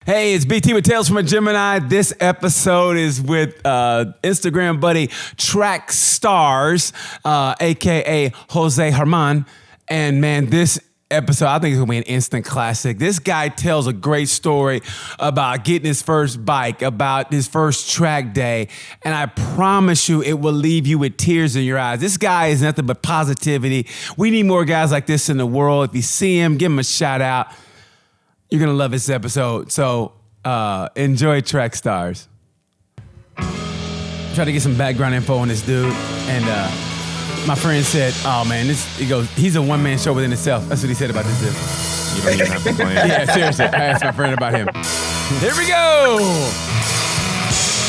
Hey, it's BT with Tales from a Gemini. This episode is with Instagram buddy Track Stars, a.k.a. Jose Herman. And man, this episode, I think it's gonna be an instant classic. This guy tells a great story about getting his first bike, about his first track day, and I promise you it will leave you with tears in your eyes. This guy is nothing but positivity. We need more guys like this in the world. If you see him, give him a shout out. You're gonna love this episode. So enjoy Track Stars. Try to get some background info on this dude, and my friend said, "Oh man, he's a one-man show within itself." That's what he said about this dude. You don't even have to plan. Yeah, seriously. I asked my friend about him. Here we go.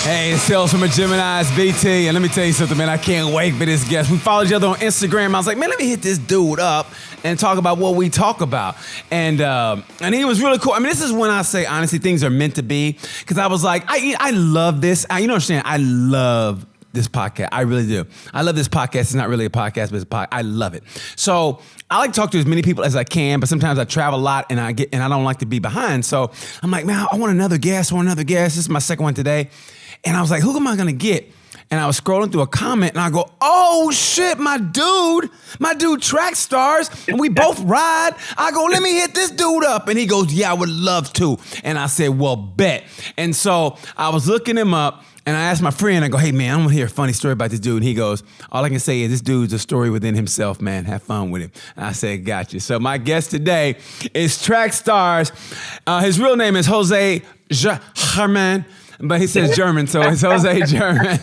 Hey, it's Tales from a Gemini, it's BT, and let me tell you something, man. I can't wait for this guest. We followed each other on Instagram. I was like, man, let me hit this dude up and talk about what we talk about. And he was really cool. I mean, this is when I say, honestly, things are meant to be. Because I was like, I love this. You don't understand. I love this podcast. I really do. I love this podcast. It's not really a podcast, but it's a podcast. I love it. So I like to talk to as many people as I can, but sometimes I travel a lot and I don't like to be behind. So I'm like, man, I want another guest. This is my second one today. And I was like, who am I going to get? And I was scrolling through a comment and I go, oh shit, my dude Track Stars, and we both ride. I go, let me hit this dude up. And he goes, yeah, I would love to. And I said, well, bet. And so I was looking him up and I asked my friend, I go, hey man, I want to hear a funny story about this dude. And he goes, all I can say is this dude's a story within himself, man. Have fun with him. And I said, gotcha. So my guest today is Track Stars. His real name is Jose Herman. But he says German, so it's Jose German.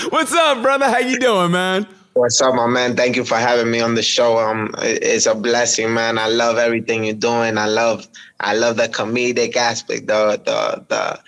What's up, brother? How you doing, man? What's up, my man? Thank you for having me on the show. It's a blessing, man. I love everything you're doing. I love the comedic aspect, the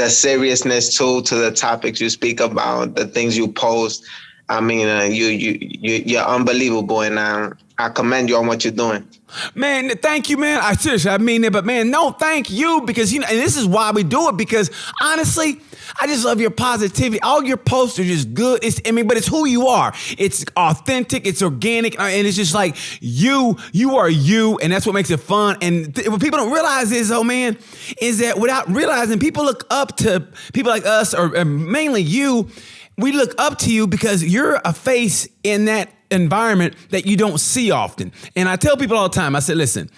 seriousness to the topics you speak about, the things you post. I mean, you're unbelievable, and I commend you on what you're doing. Man, thank you, man. I mean it, but man, no, thank you, because and this is why we do it, because honestly, I just love your positivity. All your posts are just good. But it's who you are. It's authentic, it's organic, and it's just like you are you, and that's what makes it fun. And what people don't realize is that without realizing, people look up to people like us, or mainly you. We look up to you because you're a face in that environment that you don't see often. And I tell people all the time, I said, listen,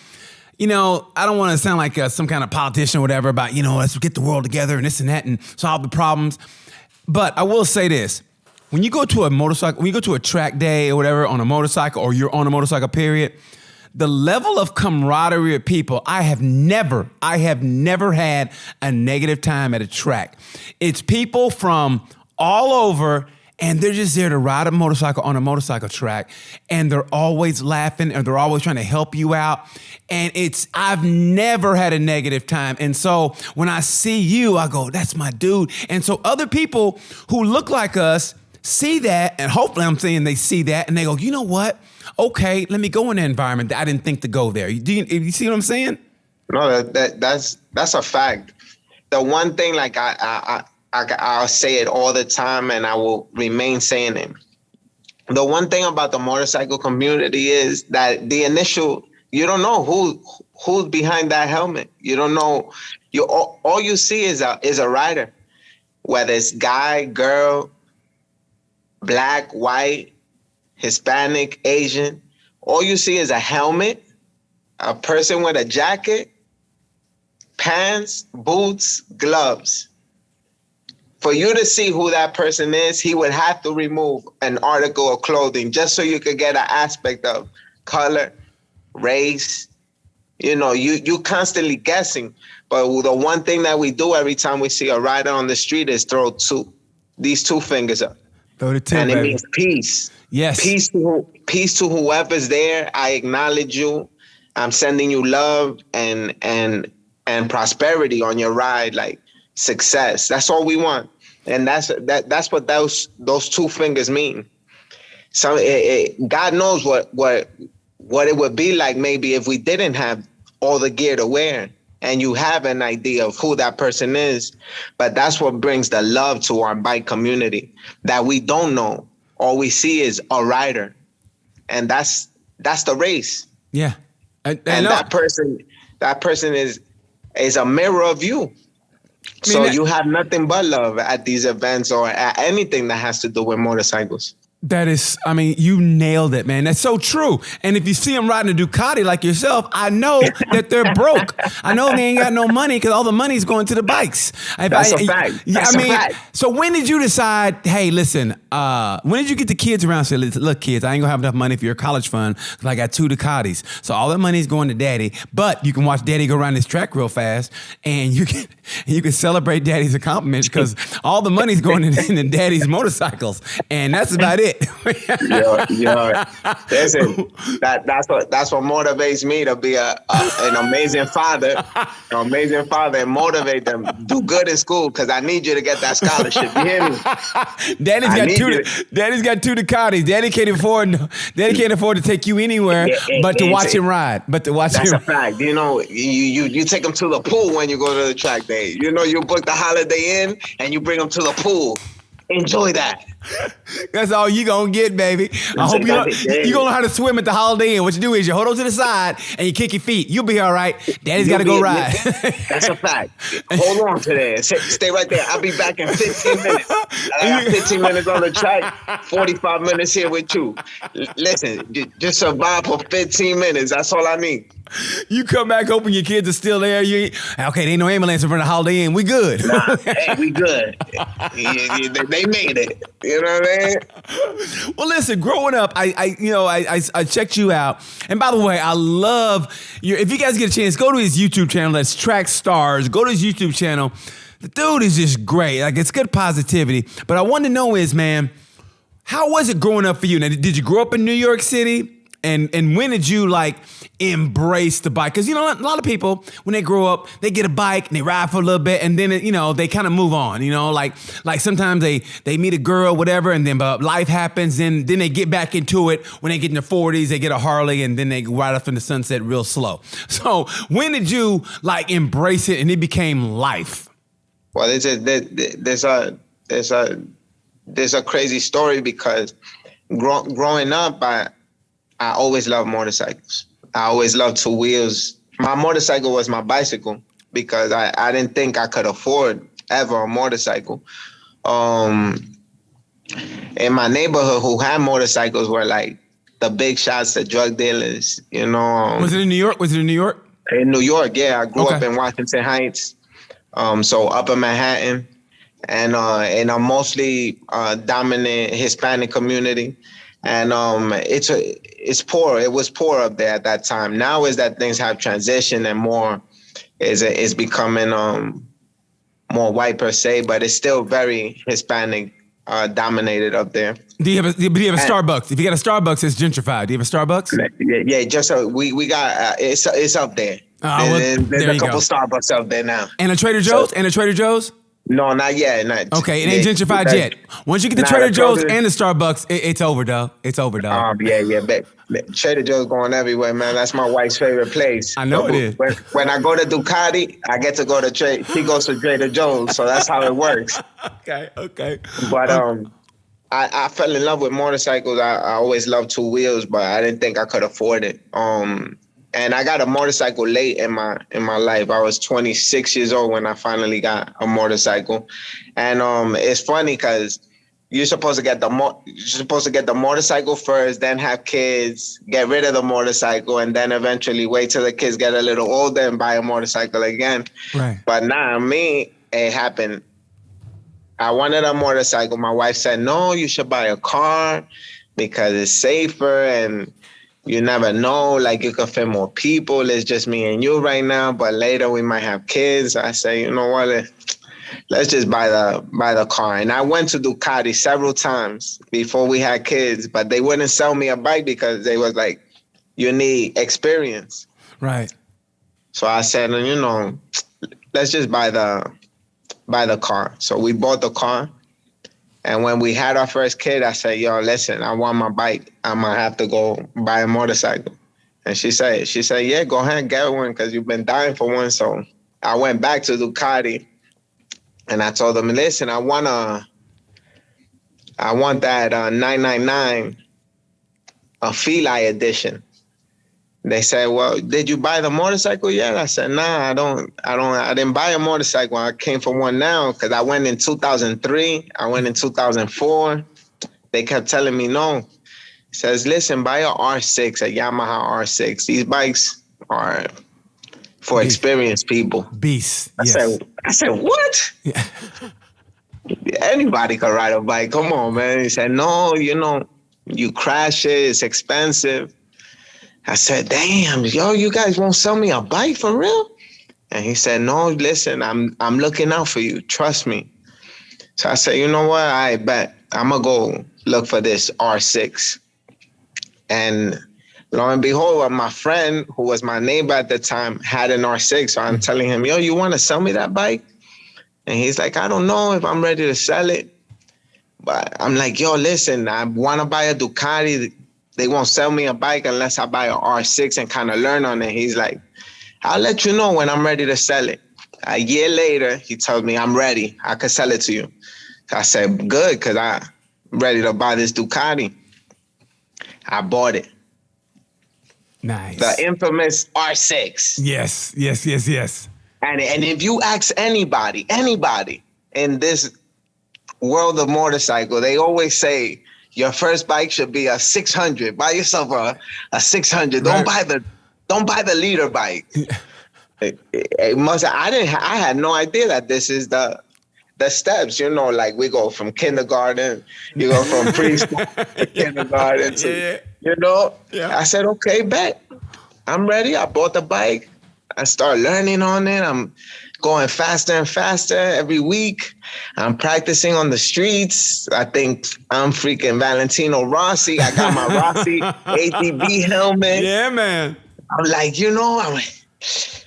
I don't want to sound like some kind of politician or whatever about, let's get the world together and this and that and solve the problems. But I will say this. When you go to a motorcycle, when you go to a track day or whatever on a motorcycle, or you're on a motorcycle, period, the level of camaraderie of people, I have never had a negative time at a track. It's people from all over, and they're just there to ride a motorcycle on a motorcycle track, and they're always laughing, and they're always trying to help you out. And I've never had a negative time. And so when I see you, I go, that's my dude. And so other people who look like us see that, and hopefully I'm saying they see that, and they go, you know what? Okay, let me go in the environment that I didn't think to go there. You see what I'm saying? No, that's a fact. The one thing, like I'll say it all the time, and I will remain saying it. The one thing about the motorcycle community is that you don't know who's behind that helmet. You don't know. All you see is a rider, whether it's guy, girl, black, white, Hispanic, Asian. All you see is a helmet, a person with a jacket, pants, boots, gloves. For you to see who that person is, he would have to remove an article of clothing just so you could get an aspect of color, race. You constantly guessing. But the one thing that we do every time we see a rider on the street is throw these two fingers up. Throw the two, and baby. It means peace. Yes. Peace to whoever's there. I acknowledge you. I'm sending you love and prosperity on your ride, like success. That's all we want. And that's what those two fingers mean. So God knows what it would be like maybe if we didn't have all the gear to wear, and you have an idea of who that person is. But that's what brings the love to our bike community, that we don't know. All we see is a rider, and that's the race. Yeah. And that person is a mirror of you. So you have nothing but love at these events or at anything that has to do with motorcycles. That is, I mean, you nailed it, man. That's so true. And if you see them riding a Ducati like yourself, I know that they're broke. I know they ain't got no money because all the money's going to the bikes. That's a fact. That's a fact. So when did you decide, hey, listen, when did you get the kids around and say, look, kids, I ain't gonna have enough money for your college fund because I got 2 Ducatis. So all that money's going to daddy, but you can watch daddy go around this track real fast and you can celebrate daddy's accomplishments because all the money's going into daddy's motorcycles. And that's about it. Listen, that's what motivates me to be an amazing father, and motivate them. Do good in school because I need you to get that scholarship. You hear me? Daddy's got 2 Ducatis. Daddy can't afford to take you anywhere but to watch him ride. That's a fact. You know, you take them to the pool when you go to the track day. You know, you book the Holiday Inn and you bring them to the pool. Enjoy that. That's all you gonna get, baby. I hope you gonna learn how to swim at the Holiday Inn. What you do is you hold on to the side and you kick your feet. You'll be all right. Daddy's got to go ride. That's a fact. Hold on to that. Stay right there. I'll be back in 15 minutes. I got 15 minutes on the track, 45 minutes here with you. Listen, just survive for 15 minutes. That's all I need. You come back hoping your kids are still there. Okay, there ain't no ambulance in front of the Holiday Inn. We good. Nah, hey, we good. They made it. You know what I mean? Well, listen, growing up, I checked you out. And by the way, I love if you guys get a chance, go to his YouTube channel. That's Track Stars. Go to his YouTube channel. The dude is just great. Like, it's good positivity. But I want to know is, man, how was it growing up for you? Now, did you grow up in New York City? And when did you embrace the bike? Because, a lot of people, when they grow up, they get a bike and they ride for a little bit and then, they kind of move on, like sometimes they meet a girl, whatever, and then life happens and then they get back into it. When they get in their 40s, they get a Harley and then they ride off in the sunset real slow. So when did you embrace it and it became life? Well, there's a crazy story because growing up, I always loved motorcycles. I always loved 2 wheels. My motorcycle was my bicycle because I didn't think I could afford ever a motorcycle. In my neighborhood, who had motorcycles were the big shots, the drug dealers, Was it in New York? In New York, yeah. I grew up in Washington Heights, so upper Manhattan, and in a mostly dominant Hispanic community. And it's poor. It was poor up there at that time. Now is that things have transitioned and more is becoming more white per se, but it's still very Hispanic dominated up there. Do you have a Starbucks? If you got a Starbucks, it's gentrified. Do you have a Starbucks? Yeah. Just we got it's up there. There's a couple Starbucks up there now. And a Trader Joe's? No, not yet. Okay, it ain't gentrified yet. Once you get the Trader Joe's and the Starbucks, it's over, though. It's over, though. Yeah. Trader Joe's going everywhere, man. That's my wife's favorite place. I know it is. When I go to Ducati, I get to go to She goes to Trader Joe's, so that's how it works. Okay. But I fell in love with motorcycles. I always loved 2 wheels, but I didn't think I could afford it. And I got a motorcycle late in my life. I was 26 years old when I finally got a motorcycle. And it's funny because you're supposed to get the motorcycle first, then have kids, get rid of the motorcycle, and then eventually wait till the kids get a little older and buy a motorcycle again. Right. But me, it happened. I wanted a motorcycle. My wife said, no, you should buy a car because it's safer and you never know, you can fit more people. It's just me and you right now, but later we might have kids. I say, you know what? Let's just buy the car. And I went to Ducati several times before we had kids, but they wouldn't sell me a bike because they was like, you need experience. Right. So I said, let's just buy the car. So we bought the car. And when we had our first kid, I said, yo, listen, I want my bike. I'm going to have to go buy a motorcycle. And she said, yeah, go ahead and get one because you've been dying for one. So I went back to Ducati and I told them, listen, I want that 999, a Feli edition. They said, well, did you buy the motorcycle yet? I said, nah, I didn't buy a motorcycle. I came for one now because I went in 2003. I went in 2004. They kept telling me no. Says, listen, buy a R6, a Yamaha R6. These bikes are for experienced people. Beast. I said, what? Yeah. Anybody could ride a bike. Come on, man. He said, no, you crash it. It's expensive. I said, damn, yo, you guys won't sell me a bike for real? And he said, no, listen, I'm looking out for you. Trust me. So I said, you know what? I bet I'm going to go look for this R6. And lo and behold, my friend, who was my neighbor at the time, had an R6. So I'm telling him, yo, you want to sell me that bike? And he's like, I don't know if I'm ready to sell it. But I'm like, yo, listen, I want to buy a Ducati. They won't sell me a bike unless I buy an R6 and kind of learn on it. He's like, I'll let you know when I'm ready to sell it. A year later, he told me, I'm ready. I could sell it to you. So I said, good, because I'm ready to buy this Ducati. I bought it. Nice. The infamous R6. Yes. And if you ask anybody in this world of motorcycle, they always say your first bike should be a 600. Buy yourself a 600. Right. Don't buy the leader bike. I had no idea that this is the steps, like we go from kindergarten, you go from preschool to kindergarten to, Yeah. I said, okay, bet. I'm ready. I bought the bike. I started learning on it. I'm going faster and faster every week. I'm practicing on the streets. I think I'm freaking Valentino Rossi. I got my Rossi ATV helmet. Yeah, man. I'm like,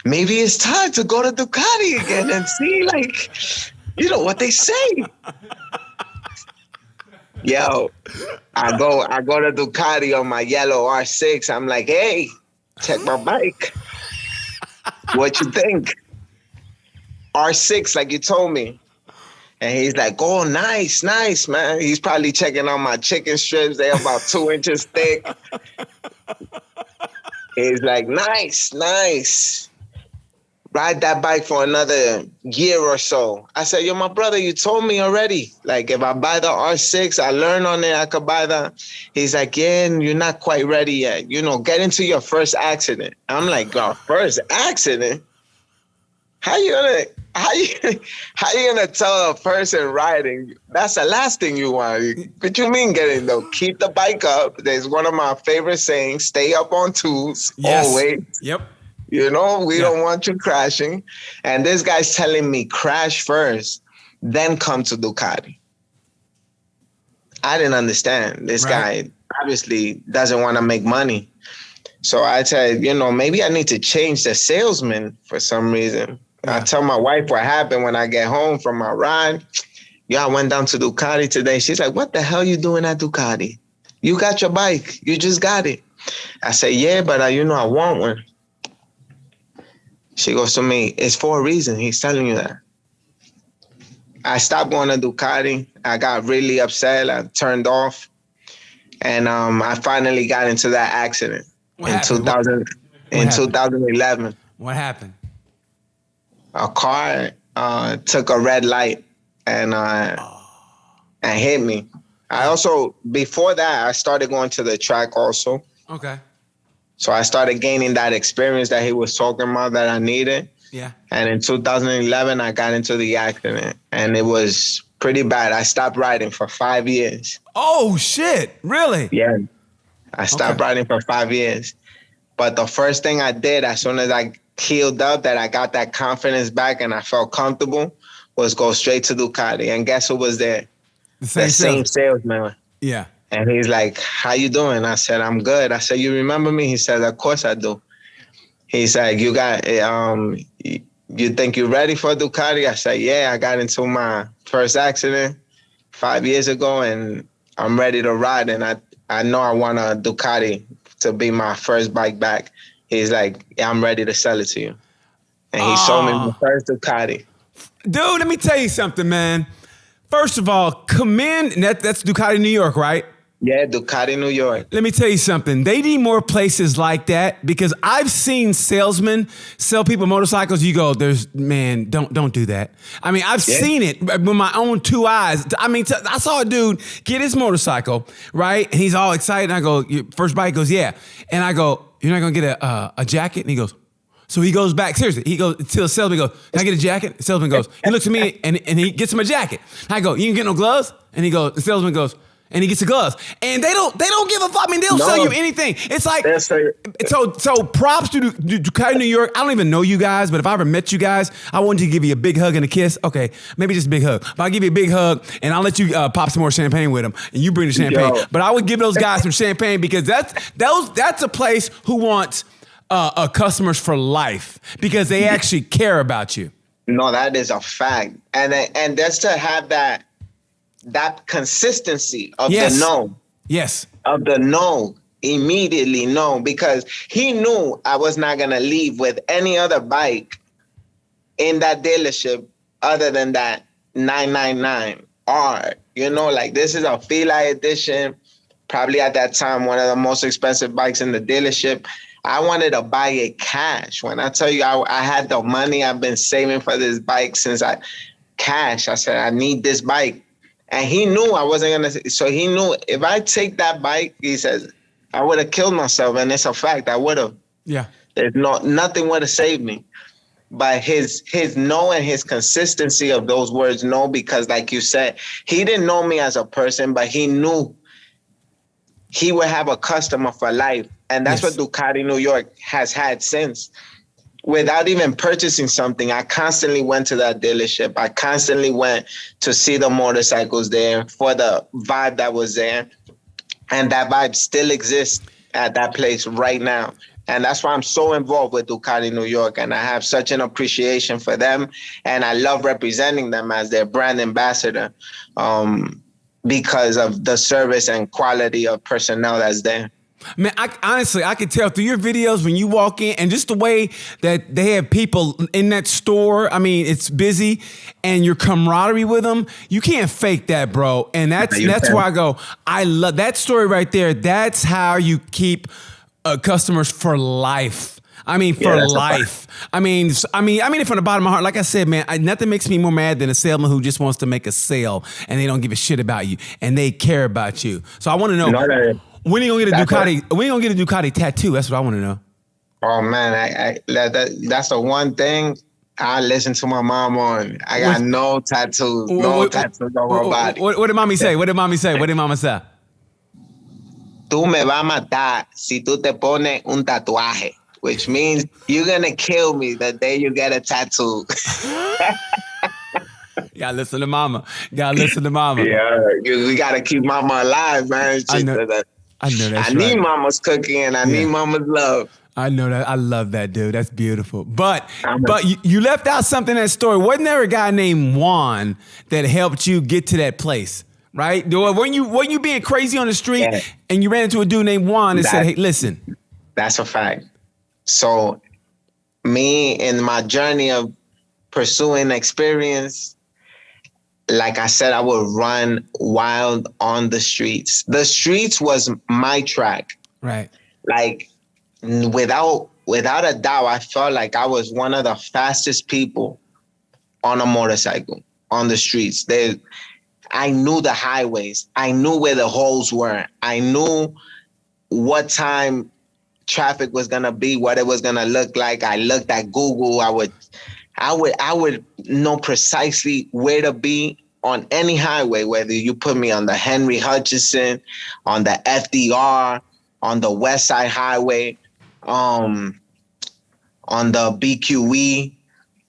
maybe it's time to go to Ducati again and see, what they say. Yo, I go to Ducati on my yellow R6. I'm like, hey, check my bike. What you think? R6, like you told me. And he's like, oh, nice, man. He's probably checking on my chicken strips. They're about 2 inches thick. He's like, nice. Ride that bike for another year or so. I said, yo, my brother, you told me already. Like, if I buy the R6, I learn on it, I could buy that. He's like, yeah, you're not quite ready yet. Get into your first accident. I'm like, girl, first accident? How you gonna tell a person riding that's the last thing you want? What you mean keep the bike up? There's one of my favorite sayings, stay up on twos, always. Yep. We don't want you crashing. And this guy's telling me crash first, then come to Ducati. I didn't understand. This guy obviously doesn't want to make money. So I said, maybe I need to change the salesman for some reason. I tell my wife what happened when I get home from my ride. Yeah, I went down to Ducati today. She's like, what the hell you doing at Ducati? You got your bike. You just got it. I said, yeah, but I want one. She goes to me, it's for a reason. He's telling you that. I stopped going to Ducati. I got really upset. I turned off. And I finally got into that accident in 2011. What happened? A car took a red light and hit me. I also, before that, I started going to the track also. Okay. So I started gaining that experience that he was talking about that I needed. Yeah. And in 2011, I got into the accident and it was pretty bad. I stopped riding for 5 years. Oh, shit. Really? Yeah. I stopped riding for 5 years. But the first thing I did as soon as I healed up, that I got that confidence back and I felt comfortable, was go straight to Ducati. And guess who was there? The same salesman. Yeah. And he's like, how you doing? I said, I'm good. I said, you remember me? He said, of course I do. He's like, you think you're ready for Ducati? I said, yeah, I got into my first accident 5 years ago and I'm ready to ride. And I know I want a Ducati to be my first bike back. He's like, yeah, I'm ready to sell it to you. And he sold me my first Ducati. Dude, let me tell you something, man. First of all, that's Ducati New York, right? Yeah, Ducati, New York. Let me tell you something. They need more places like that because I've seen salesmen sell people motorcycles. You go, don't do that. I mean, I've seen it with my own two eyes. I mean, I saw a dude get his motorcycle, right? And he's all excited. And I go, your first bike? He goes, yeah. And I go, you're not going to get a jacket? And he goes, so he goes back, seriously, he goes to the salesman, he goes, can I get a jacket? The salesman goes, he looks at me and he gets him a jacket. I go, you can get no gloves? And the salesman goes, and he gets the gloves. And they don't give a fuck. I mean, they'll sell you anything. It's like, so props to Ducati New York. I don't even know you guys, but if I ever met you guys, I want to give you a big hug and a kiss. Okay, maybe just a big hug. But I'll give you a big hug and I'll let you pop some more champagne with them and you bring the champagne. Yo. But I would give those guys some champagne because that's a place who wants customers for life because they actually care about you. No, that is a fact. And that's to have that consistency of the no. Yes. Of the no, immediately no, because he knew I was not going to leave with any other bike in that dealership other than that 999R. You know, like this is a Feli edition, probably at that time, one of the most expensive bikes in the dealership. I wanted to buy it cash. When I tell you I had the money, I've been saving for this bike since cash. I said, I need this bike. And he knew I wasn't going to. So he knew if I take that bike, he says, I would have killed myself. And it's a fact. I would have. Yeah. There's nothing would have saved me. But his no and his consistency of those words no, because like you said, he didn't know me as a person, but he knew he would have a customer for life. And that's what Ducati New York has had since. Without even purchasing something, I constantly went to that dealership. I constantly went to see the motorcycles there for the vibe that was there. And that vibe still exists at that place right now. And that's why I'm so involved with Ducati New York. And I have such an appreciation for them. And I love representing them as their brand ambassador because of the service and quality of personnel that's there. Man, I could tell through your videos when you walk in and just the way that they have people in that store. I mean, it's busy and your camaraderie with them, you can't fake that, bro. And that's why I go, I love that story right there. That's how you keep customers for life. I mean, for life. I mean it from the bottom of my heart. Like I said, man, nothing makes me more mad than a salesman who just wants to make a sale and they don't give a shit about you and they care about you. So I want to know. When are you gonna get a Ducati? When are you gonna get a Ducati tattoo? That's what I want to know. Oh man, that's the one thing I listen to my mom on. I got no tattoos, tattoos on my body. What did mommy say? What did mommy say? What did mama say? Tú me vas a matar si tú te pones un tatuaje, which means you're gonna kill me the day you get a tattoo. Yeah, listen to mama. Yeah, we gotta keep mama alive, man. I know that's I need mama's cooking and I need mama's love. I know that. I love that, dude. That's beautiful. But you left out something in that story. Wasn't there a guy named Juan that helped you get to that place? Right? When you being crazy on the street and you ran into a dude named Juan and said, hey, listen. That's a fact. So me in my journey of pursuing experience, like I said, I would run wild on the streets. The streets was my track. Right. Like without a doubt, I felt like I was one of the fastest people on a motorcycle on the streets. I knew the highways. I knew where the holes were. I knew what time traffic was gonna be, what it was gonna look like. I looked at Google. I would know precisely where to be on any highway, whether you put me on the Henry Hutchinson, on the FDR, on the West Side Highway, on the BQE.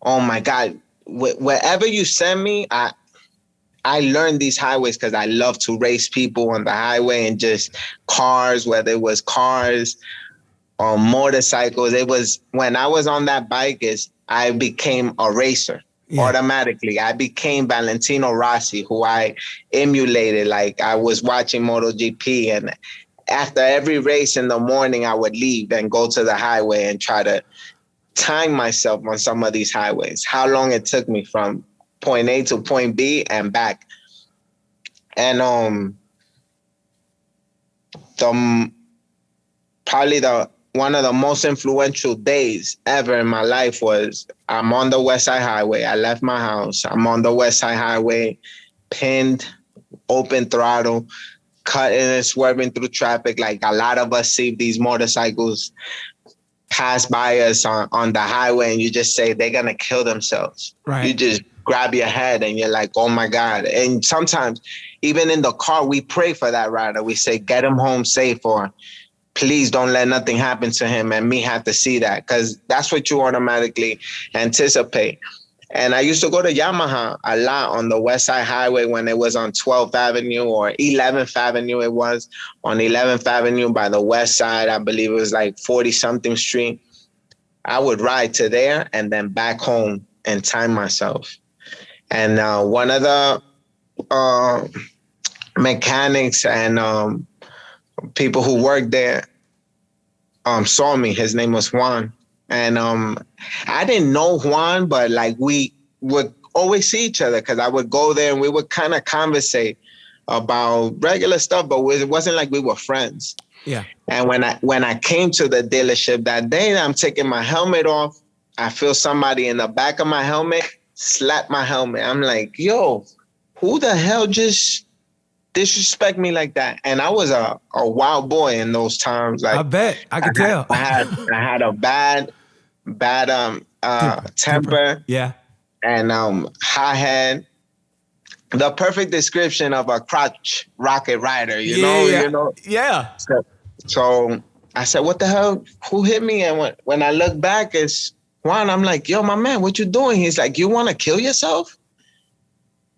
Oh my God, wherever you send me, I learned these highways because I love to race people on the highway and just cars, whether it was cars or motorcycles. It was when I was on that bike I became a racer automatically. I became Valentino Rossi, who I emulated. Like I was watching MotoGP, and after every race in the morning, I would leave and go to the highway and try to time myself on some of these highways, how long it took me from point A to point B and back. And the probably the one of the most influential days ever in my life was I'm on the West Side Highway. I left my house. I'm on the West Side Highway, pinned, open throttle, cutting and swerving through traffic. Like a lot of us see these motorcycles pass by us on the highway and you just say they're going to kill themselves. Right. You just grab your head and you're like, oh my God. And sometimes even in the car, we pray for that rider. We say, get him home safe, or please don't let nothing happen to him and me have to see that, because that's what you automatically anticipate. And I used to go to Yamaha a lot on the West Side Highway when it was on 12th Avenue or 11th Avenue. It was on 11th Avenue by the West Side. I believe it was like 40-something Street. I would ride to there and then back home and time myself. And one of the mechanics and people who worked there saw me. His name was Juan. And I didn't know Juan, but like we would always see each other because I would go there and we would kind of conversate about regular stuff, but it wasn't like we were friends. Yeah. And when I came to the dealership that day, I'm taking my helmet off. I feel somebody in the back of my helmet slap my helmet. I'm like, yo, who the hell just disrespect me like that? And I was a wild boy in those times. Like, I bet I could tell. I had a bad temper. Yeah. And high head. The perfect description of a crotch rocket rider, you know? Yeah. So I said, what the hell? Who hit me? And when I look back, it's Juan. I'm like, yo, my man, what you doing? He's like, you want to kill yourself?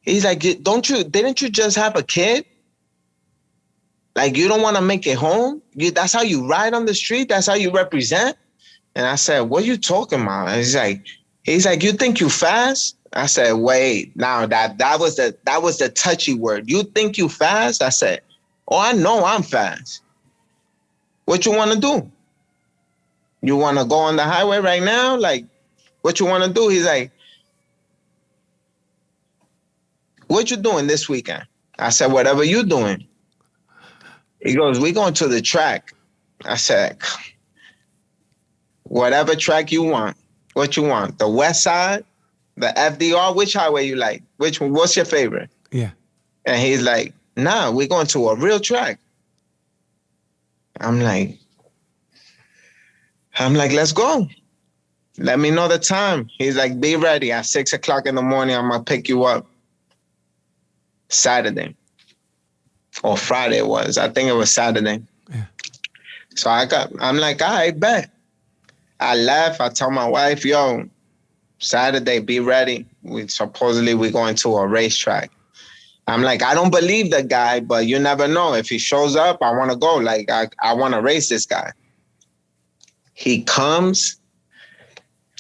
He's like, didn't you just have a kid? Like, you don't want to make it home? That's how you ride on the street? That's how you represent? And I said, what are you talking about? And he's like, you think you fast? I said, wait, now that was the touchy word. You think you fast? I said, oh, I know I'm fast. What you want to do? You want to go on the highway right now? Like, what you want to do? He's like, what you doing this weekend? I said, whatever you doing. He goes, we going to the track. I said, whatever track you want. What you want? The West Side? The FDR? Which highway you like? Which one? What's your favorite? Yeah. And he's like, nah, we're going to a real track. I'm like, let's go. Let me know the time. He's like, be ready at 6 o'clock in the morning. I'm going to pick you up. Saturday or Friday it was. I think it was Saturday. Yeah. So I'm like, all right, bet. I left. I told my wife, yo, Saturday, be ready. We're going to a racetrack. I'm like, I don't believe the guy, but you never know. If he shows up, I want to go. Like, I want to race this guy. He comes,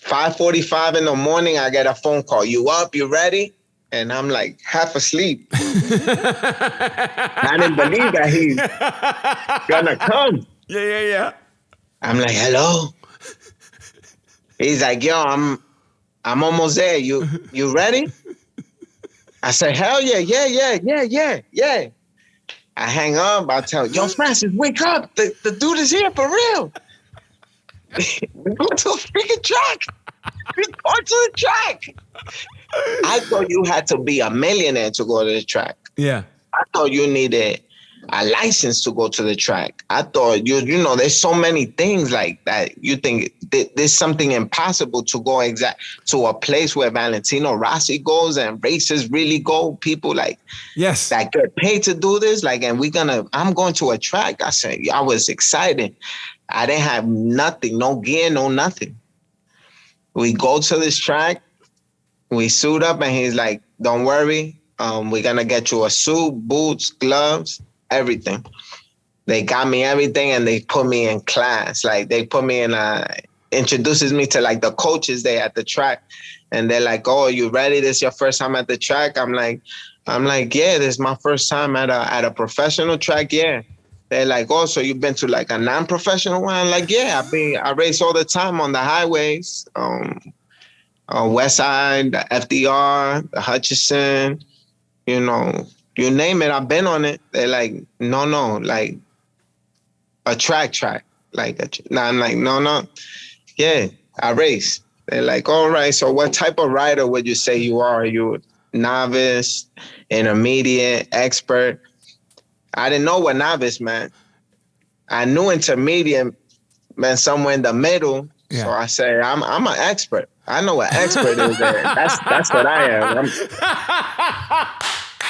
5:45 in the morning, I get a phone call. You up? You ready? And I'm like half asleep. I didn't believe that he's gonna come. Yeah. I'm like, hello? He's like, yo, I'm almost there. You ready? I said, hell yeah. I hang up. I tell, yo, Francis, wake up. The dude is here for real. We're going to a freaking track. We're going to the track. I thought you had to be a millionaire to go to the track. Yeah. I thought you needed a license to go to the track. I thought, you know, there's so many things like that. You think there's something impossible to go to a place where Valentino Rossi goes and races really go. People like, yes, that get paid to do this. Like, and I'm going to a track. I said, I was excited. I didn't have nothing, no gear, no nothing. We go to this track. We suit up and he's like, don't worry. We're going to get you a suit, boots, gloves, everything. They got me everything and they put me in class. Like they put me in, introduces me to like the coaches there at the track. And they're like, oh, you ready? This is your first time at the track? I'm like, yeah, this is my first time at a professional track. Yeah. They're like, oh, so you've been to like a non-professional one? I'm like, yeah, I race all the time on the highways. West Side, the FDR, the Hutchinson, you know, you name it, I've been on it. They're like, no, like, a track. No, I'm like, no. Yeah, I race. They're like, all right, so what type of rider would you say you are? Are you novice, intermediate, expert? I didn't know what novice meant. I knew intermediate meant somewhere in the middle. Yeah. So I say, I'm an expert. I know what expert is. That's what I am.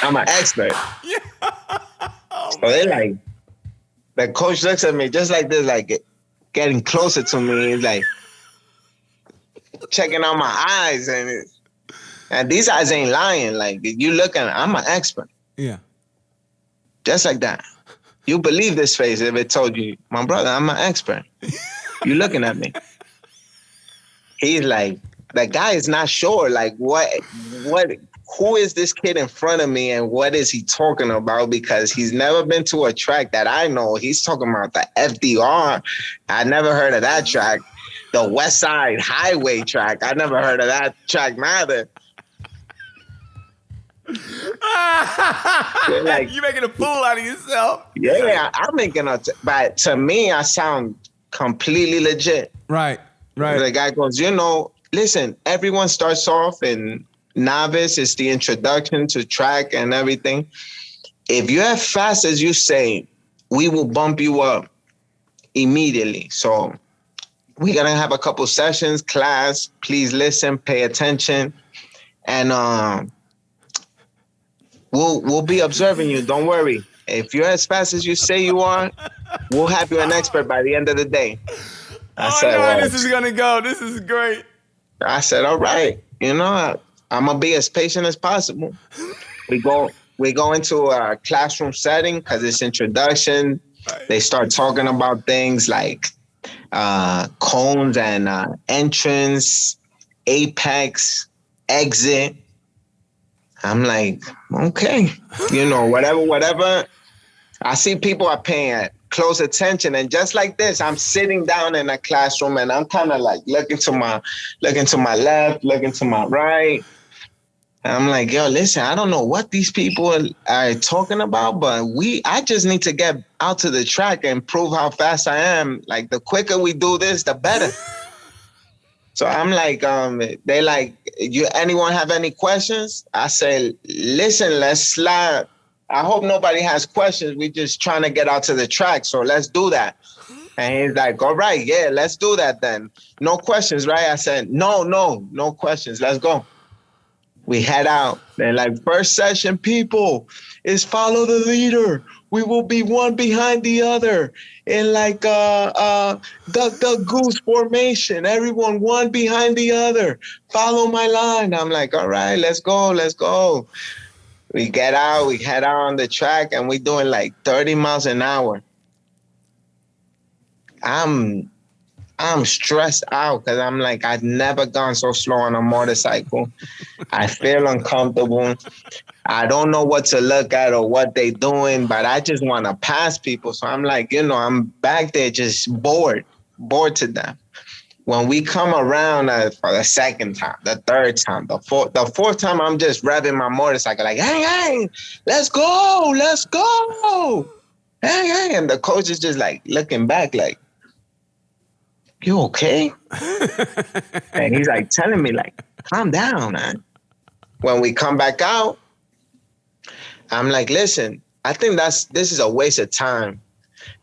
I'm an expert. Yeah. So they're like, the coach looks at me just like this, like getting closer to me. He's like checking out my eyes, and these eyes ain't lying. Like you looking, I'm an expert. Yeah. Just like that. You believe this face if it told you, my brother, I'm an expert. You looking at me. He's like, the guy is not sure, like who is this kid in front of me and what is he talking about? Because he's never been to a track that I know. He's talking about the FDR. I never heard of that track. The West Side Highway track. I never heard of that track neither. Like, you making a fool out of yourself. Yeah, I'm making but to me, I sound completely legit. Right. The guy goes, listen, everyone starts off in novice. It's the introduction to track and everything. If you're as fast as you say, we will bump you up immediately. So we're going to have a couple sessions, class. Please listen, pay attention. And we'll be observing you. Don't worry. If you're as fast as you say you are, we'll have you an expert by the end of the day. I said, well, this is going to go. This is great. I said, all right. I'm going to be as patient as possible. We go into a classroom setting because it's introduction. Right. They start talking about things like cones and entrance, apex, exit. I'm like, okay, whatever. I see people are paying close attention, and just like this, I'm sitting down in a classroom and I'm kind of like looking to my left, looking to my right. And I'm like, yo, listen, I don't know what these people are talking about, but I just need to get out to the track and prove how fast I am. Like, the quicker we do this, the better. So I'm like, they like, anyone have any questions? I say, listen, let's slide. I hope nobody has questions. We're just trying to get out to the track. So let's do that. And he's like, all right, yeah, let's do that then. No questions, right? I said, no questions. Let's go. We head out. They're like, first session, people, is follow the leader. We will be one behind the other in like duck goose formation. Everyone one behind the other. Follow my line. I'm like, all right, let's go. We get out, we head out on the track, and we're doing like 30 miles an hour. I'm stressed out because I'm like, I've never gone so slow on a motorcycle. I feel uncomfortable. I don't know what to look at or what they're doing, but I just want to pass people. So I'm like, I'm back there just bored to death. When we come around for the second time, the third time, the fourth time, I'm just revving my motorcycle like, hey, let's go. Hey, and the coach is just like looking back like, you okay? And he's like telling me like, calm down, man. When we come back out, I'm like, listen, I think this is a waste of time.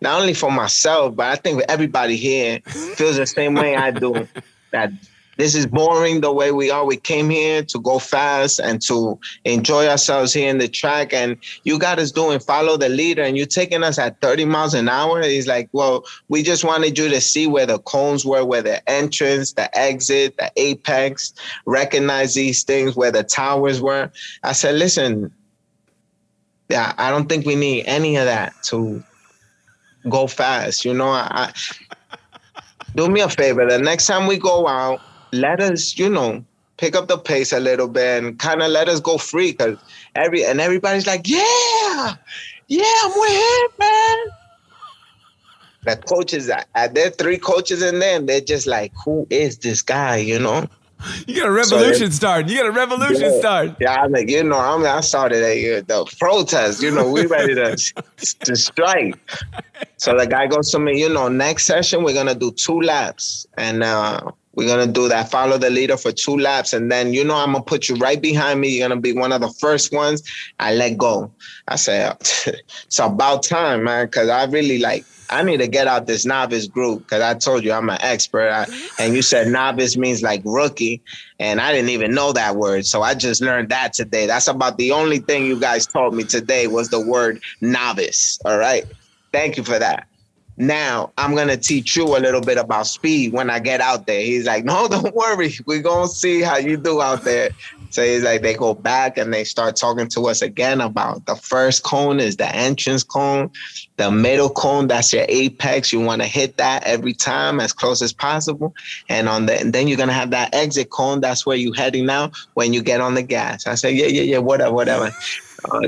Not only for myself, but I think everybody here feels the same way I do. That this is boring the way we are. We came here to go fast and to enjoy ourselves here in the track. And you got us doing follow the leader, and you're taking us at 30 miles an hour. He's like, well, we just wanted you to see where the cones were, where the entrance, the exit, the apex, recognize these things, where the towers were. I said, listen, yeah, I don't think we need any of that to go fast. I do me a favor. The next time we go out, let us, pick up the pace a little bit and kind of let us go free. Cause everybody's like, yeah, I'm with him, man. The coaches, there are 3 coaches in there, and they're just like, who is this guy, You got a revolution starting. You got a revolution starting. Yeah, I'm like, I started the protest. We ready to strike. So the guy goes to me, next session we're gonna do 2 laps, and we're gonna do that. Follow the leader for 2 laps, and then I'm gonna put you right behind me. You're gonna be one of the first ones. I let go. I said, it's about time, man, because I really I need to get out this novice group, because I told you I'm an expert. And you said novice means like rookie, and I didn't even know that word. So I just learned that today. That's about the only thing you guys taught me today was the word novice. All right. Thank you for that. Now I'm going to teach you a little bit about speed when I get out there. He's like, no, don't worry. We're going to see how you do out there. So he's like, they go back and they start talking to us again about the first cone is the entrance cone. The middle cone, that's your apex. You want to hit that every time as close as possible. And then you're going to have that exit cone. That's where you're heading now when you get on the gas. I said, yeah, whatever.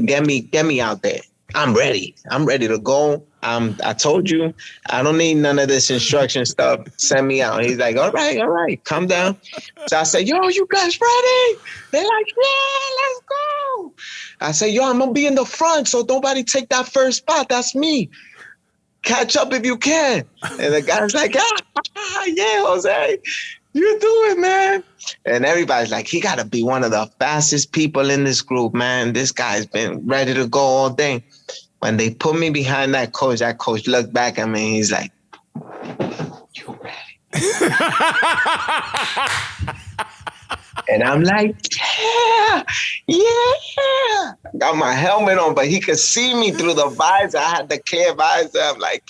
Get me out there. I'm ready. I'm ready to go. I told you, I don't need none of this instruction stuff. Send me out. He's like, all right, calm down. So I said, yo, you guys ready? They're like, yeah, let's go. I said, yo, I'm going to be in the front, so nobody take that first spot. That's me. Catch up if you can. And the guy's like, yeah, Jose, you do it, man. And everybody's like, he got to be one of the fastest people in this group, man. This guy's been ready to go all day. When they put me behind that coach looked back at me and he's like, you ready? And I'm like, yeah. Got my helmet on, but he could see me through the visor. I had the clear visor. I'm like,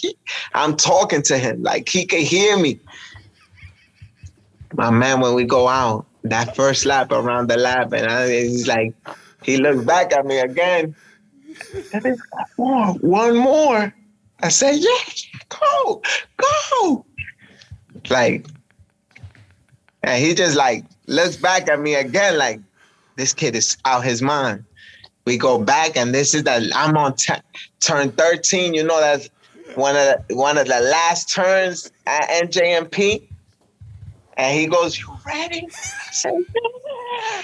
I'm talking to him. Like, he could hear me. My man, when we go out, that first lap around the lap, and he's like, he looks back at me again. And he's like, one more. I said, yeah, go. Like, and he just looks back at me again like, this kid is out his mind. We go back, and I'm on turn 13. That's one of the last turns at NJMP. And he goes, you ready? I said, yeah.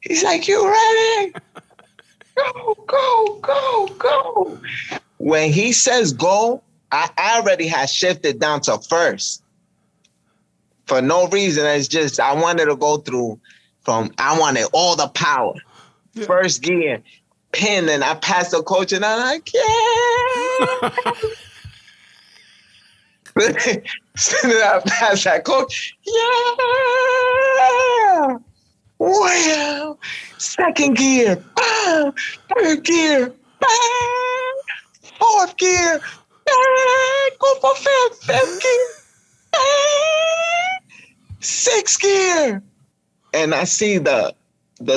He's like, you ready? Go. When he says go, I already had shifted down to first. For no reason. It's just I wanted to go through I wanted all the power. Yeah. First gear, pin, and I passed the coach, and I'm like, yeah. So then I passed that coach, yeah. Wow. Second gear, bam. Third gear, bam. Fourth gear, bam. Go for fifth gear, bam. Sixth gear. And I see the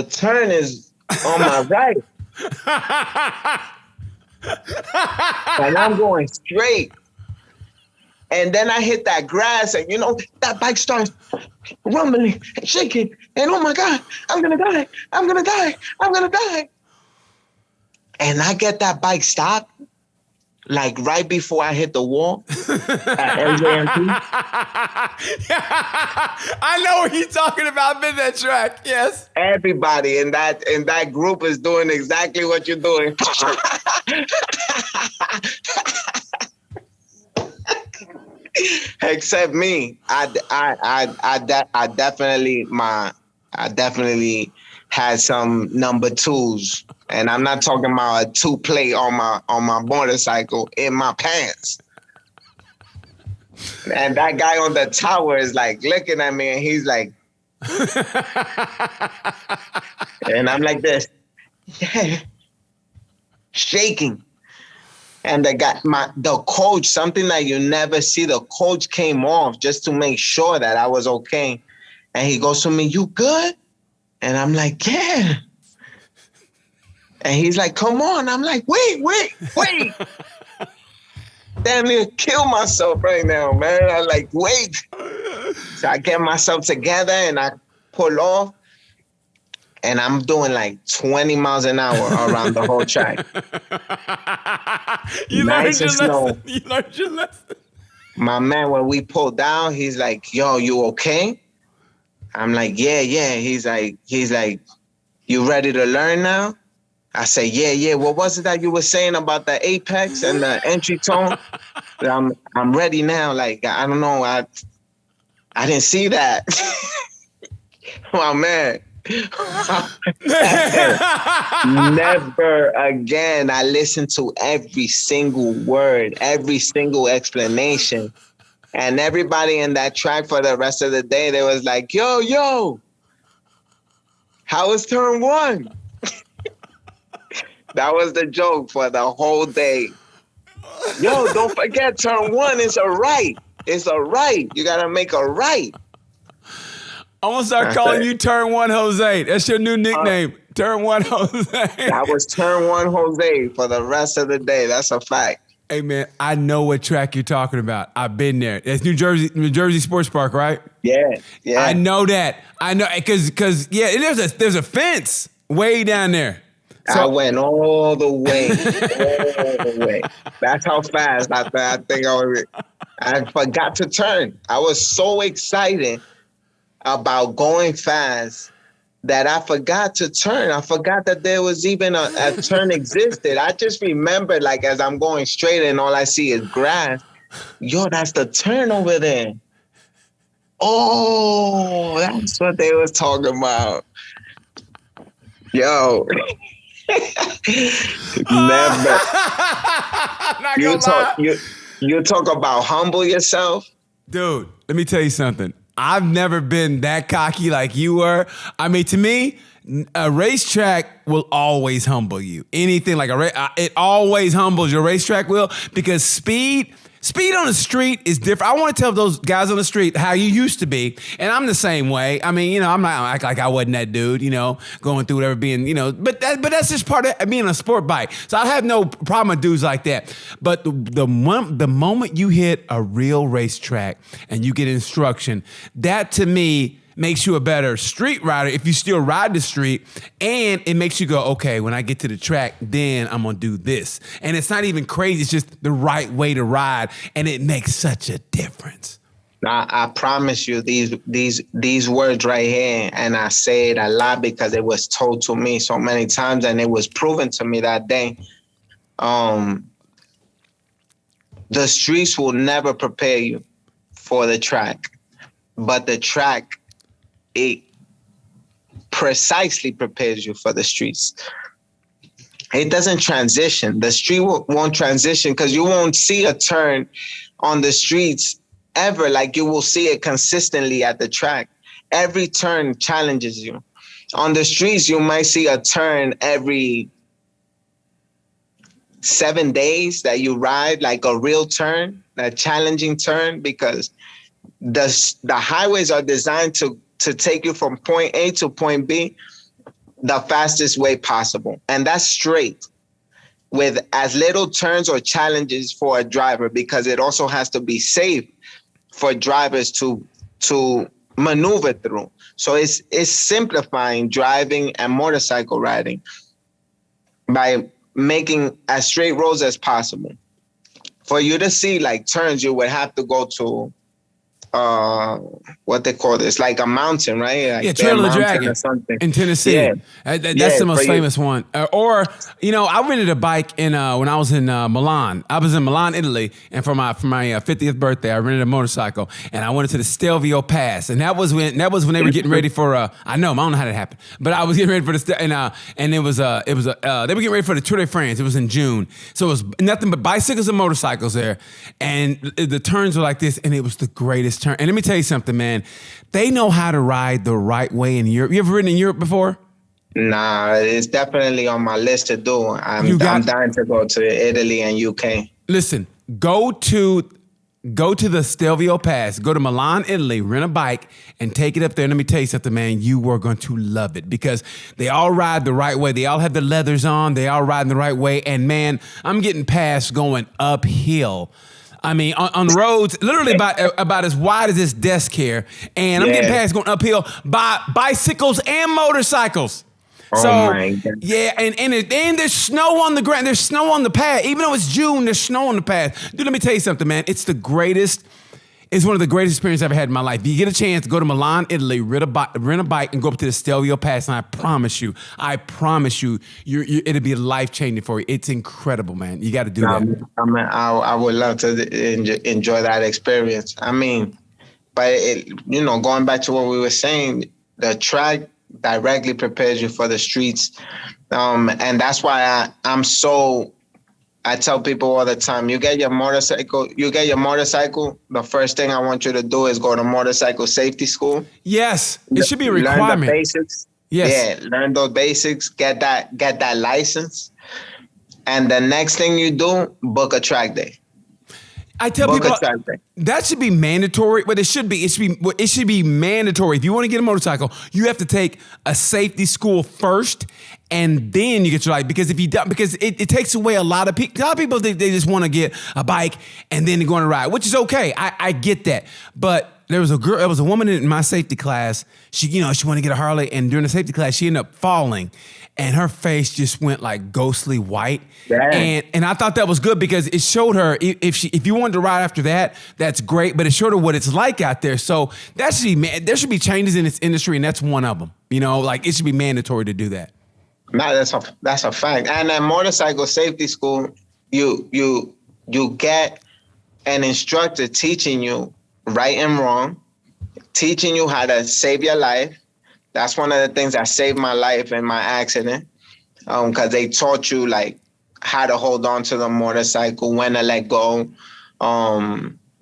turn is on my right. And I'm going straight. And then I hit that grass, and that bike starts rumbling and shaking. And oh my God, I'm gonna die. And I get that bike stopped, like right before I hit the wall at LJMP. I know what you're talking about. I've been that track, yes. Everybody in that group is doing exactly what you're doing. Except me. I definitely had some number 2s, and I'm not talking about a 2-plate on my motorcycle in my pants. And that guy on the tower is like looking at me, and he's like, and I'm like this, yeah, shaking. And the coach, something that you never see, the coach came off just to make sure that I was okay. And he goes to me, you good? And I'm like, yeah. And he's like, come on. I'm like, wait. Damn near kill myself right now, man. I'm like, wait. So I get myself together and I pull off. And I'm doing like 20 miles an hour around the whole track. You learned your lesson. My man, when we pulled down, he's like, yo, you okay? I'm like, yeah. He's like, you ready to learn now? I say, yeah. What was it that you were saying about the apex and the entry tone? I'm ready now. Like, I don't know. I didn't see that. Oh man. Never again. I listened to every single word, every single explanation. And everybody in that track for the rest of the day, they was like, yo, how was turn one? That was the joke for the whole day. Yo, don't forget turn one is a right. It's a right. You got to make a right. I'm going to start calling you Turn One Jose. That's your new nickname. Turn One Jose. That was Turn One Jose for the rest of the day. That's a fact. Hey, man, I know what track you're talking about. I've been there. It's New Jersey Sports Park, right? Yeah. I know that. I know because there's a fence way down there. So, I went all the way. That's how fast I think I forgot to turn. I was so excited about going fast that I forgot to turn. I forgot that there was even a turn existed. I just remembered, like, as I'm going straight and all I see is grass. Yo, that's the turn over there. Oh, that's what they was talking about. Yo. Never. You talk about humble yourself. Dude, let me tell you something. I've never been that cocky like you were. I mean, to me, a racetrack will always humble you. Anything like it always humbles your racetrack will, because speed on the street is different. I want to tell those guys on the street how you used to be, and I'm the same way. I mean, I'm not act like I wasn't that dude, going through whatever, being, but that's just part of being a sport bike. So I have no problem with dudes like that. But the moment you hit a real racetrack and you get instruction, that to me makes you a better street rider if you still ride the street, and it makes you go, okay, when I get to the track, then I'm gonna do this. And it's not even crazy, it's just the right way to ride, and it makes such a difference. I promise you these words right here, and I say it a lot because it was told to me so many times and it was proven to me that day. The streets will never prepare you for the track, but the track, it precisely prepares you for the streets. It doesn't transition. The street won't transition because you won't see a turn on the streets ever like you will see it consistently at the track. Every turn challenges you. On the streets, you might see a turn every 7 days that you ride, like a real turn, a challenging turn, because the highways are designed to take you from point A to point B the fastest way possible. And that's straight with as little turns or challenges for a driver, because it also has to be safe for drivers to maneuver through. So it's simplifying driving and motorcycle riding by making as straight roads as possible. For you to see like turns, you would have to go to what they call this, like a mountain, right? Like Trail of the Dragon in Tennessee. Yeah. That's the most famous one. Or I rented a bike when I was in Milan. I was in Milan, Italy, and for my 50th birthday, I rented a motorcycle, and I went to the Stelvio Pass, and that was when they were getting ready for. I don't know how that happened, but I was getting ready for and it was they were getting ready for the Tour de France. It was in June, so it was nothing but bicycles and motorcycles there, and the turns were like this, and it was the greatest turn. And let me tell you something, man. They know how to ride the right way in Europe. You ever ridden in Europe before? Nah, it's definitely on my list to do. I'm dying to go to Italy and UK. Listen, go to the Stelvio Pass, go to Milan, Italy, rent a bike, and take it up there. And let me tell you something, man. You are going to love it because they all ride the right way. They all have the leathers on. They all ride the right way. And, man, I'm getting past going uphill. I mean, on the roads, literally about as wide as this desk here. And I'm getting past going uphill by bicycles and motorcycles. So, my God. Yeah, and there's snow on the ground. There's snow on the path. Even though it's June, there's snow on the path. Dude, let me tell you something, man. It's the greatest It's one of the greatest experiences I've ever had in my life. If you get a chance, go to Milan, Italy, rent a bike, and go up to the Stelvio Pass. And I promise you, it'll be life-changing for you. It's incredible, man. You got to do that. I would love to enjoy that experience. I mean, but going back to what we were saying, the track directly prepares you for the streets. And that's why I tell people all the time, you get your motorcycle, the first thing I want you to do is go to motorcycle safety school. Yes, it should be a requirement. Learn the basics. Yes. Yeah, learn those basics, get that license. And the next thing you do, book a track day. I tell people that should be mandatory, but it should be mandatory. If you want to get a motorcycle, you have to take a safety school first, and then you get your license. Because if you don't, because it takes away a lot of people. A lot of people they just want to get a bike and then they're going to ride, which is okay. I get that, but there was a woman in my safety class. She wanted to get a Harley, and during the safety class, she ended up falling. And her face just went like ghostly white. And I thought that was good because it showed her if you wanted to ride after that, that's great. But it showed her what it's like out there. So there should be changes in this industry, and that's one of them. It should be mandatory to do that. No, that's a fact. And at motorcycle safety school, you get an instructor teaching you right and wrong, teaching you how to save your life. That's one of the things that saved my life in my accident, because they taught you like how to hold on to the motorcycle, when to let go.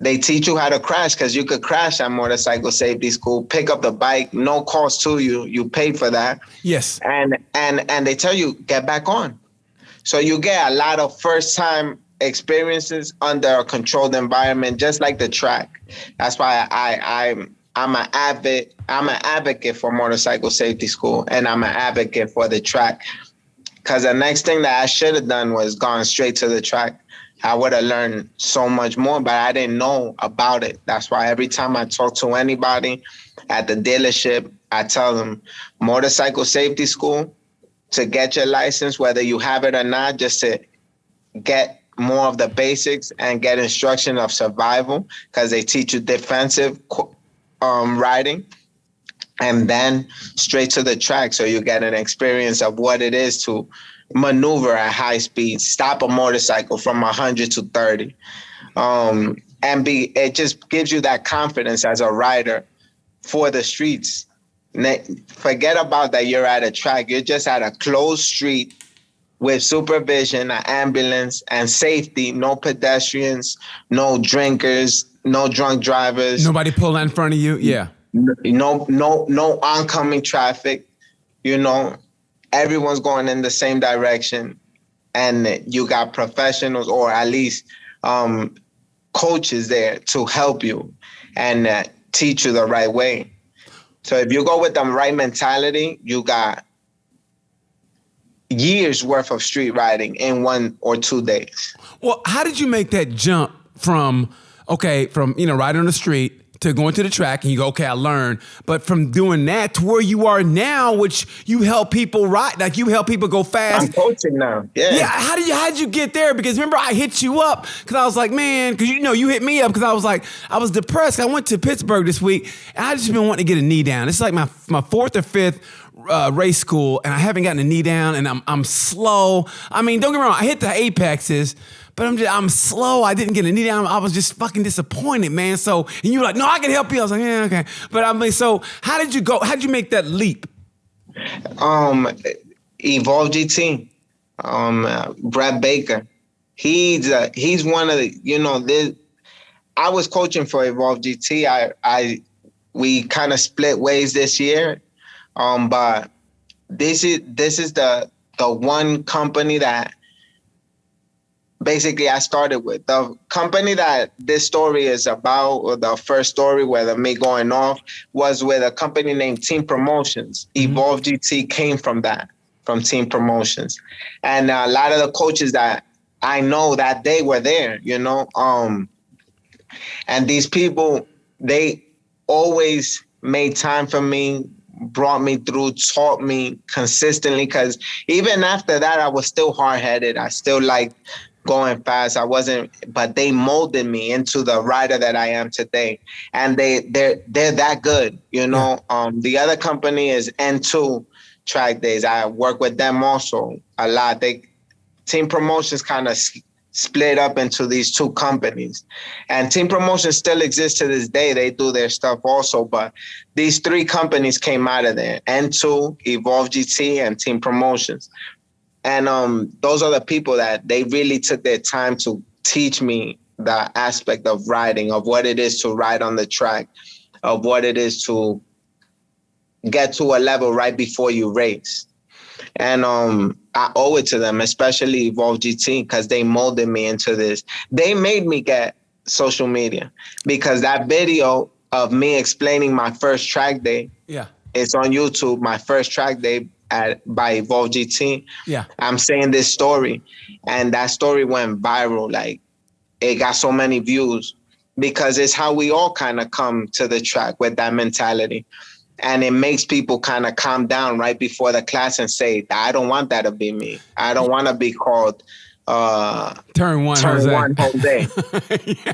They teach you how to crash, because you could crash at motorcycle safety school, pick up the bike, no cost to you. You pay for that. Yes. And they tell you, get back on. So you get a lot of first time experiences under a controlled environment, just like the track. That's why I'm an advocate for motorcycle safety school, and I'm an advocate for the track. Because the next thing that I should have done was gone straight to the track. I would have learned so much more, but I didn't know about it. That's why every time I talk to anybody at the dealership, I tell them motorcycle safety school to get your license, whether you have it or not, just to get more of the basics and get instruction of survival, because they teach you defensive riding, and then straight to the track, so you get an experience of what it is to maneuver at high speed, stop a motorcycle from 100 to 30, it just gives you that confidence as a rider for the streets. Forget about that you're at a track. You're just at a closed street with supervision, an ambulance, and safety. No pedestrians, no drinkers, no drunk drivers. Nobody pull in front of you. Yeah. No oncoming traffic. Everyone's going in the same direction, and you got professionals, or at least coaches there to help you and teach you the right way. So if you go with the right mentality, you got years worth of street riding in 1 or 2 days. Well, how did you make that jump from riding on the street to going to the track, and you go, okay, I learned, but from doing that to where you are now, which you help people ride, like you help people go fast. I'm coaching now. Yeah. How did you get there? Because remember, I hit you up because I was like, man, because you hit me up because I was like, I was depressed. I went to Pittsburgh this week, and I just been wanting to get a knee down. It's like my 4th or 5th race school, and I haven't gotten a knee down, and I'm slow. I mean, don't get me wrong, I hit the apexes, but I'm slow. I didn't get a knee down. I was just fucking disappointed, man. So, and you were like, no, I can help you. I was like, yeah, okay. But so how did you go? How did you make that leap? Evolve GT, Brad Baker. He's one of the, I was coaching for Evolve GT. We kind of split ways this year. But this is the one company that basically I started with. The company that this story is about, or the first story where me going off, was with a company named Team Promotions. Mm-hmm. Evolve GT came from Team Promotions. And a lot of the coaches that I know that they were there, and these people, they always made time for me, brought me through, taught me consistently, because even after that, I was still hard-headed. I still liked going fast. I wasn't, but they molded me into the rider that I am today. And they're that good, you know. The other company is N2 Track Days. I work with them also a lot. Team Promotions kind of split up into these two companies, and Team Promotions still exists to this day. They do their stuff also, but these three companies came out of there: N2, Evolve GT, and Team Promotions. And those are the people that they really took their time to teach me the aspect of riding, of what it is to ride on the track, of what it is to get to a level right before you race. And I owe it to them, especially Evolve GT, because they molded me into this. They made me get social media, because that video of me explaining my first track day, it's on YouTube, my first track day by Evolve GT. Yeah. I'm saying this story, and that story went viral. Like, it got so many views, because it's how we all kind of come to the track with that mentality. And it makes people kind of calm down right before the class and say, I don't want that to be me. I don't want to be called Turn one Jose. Yeah.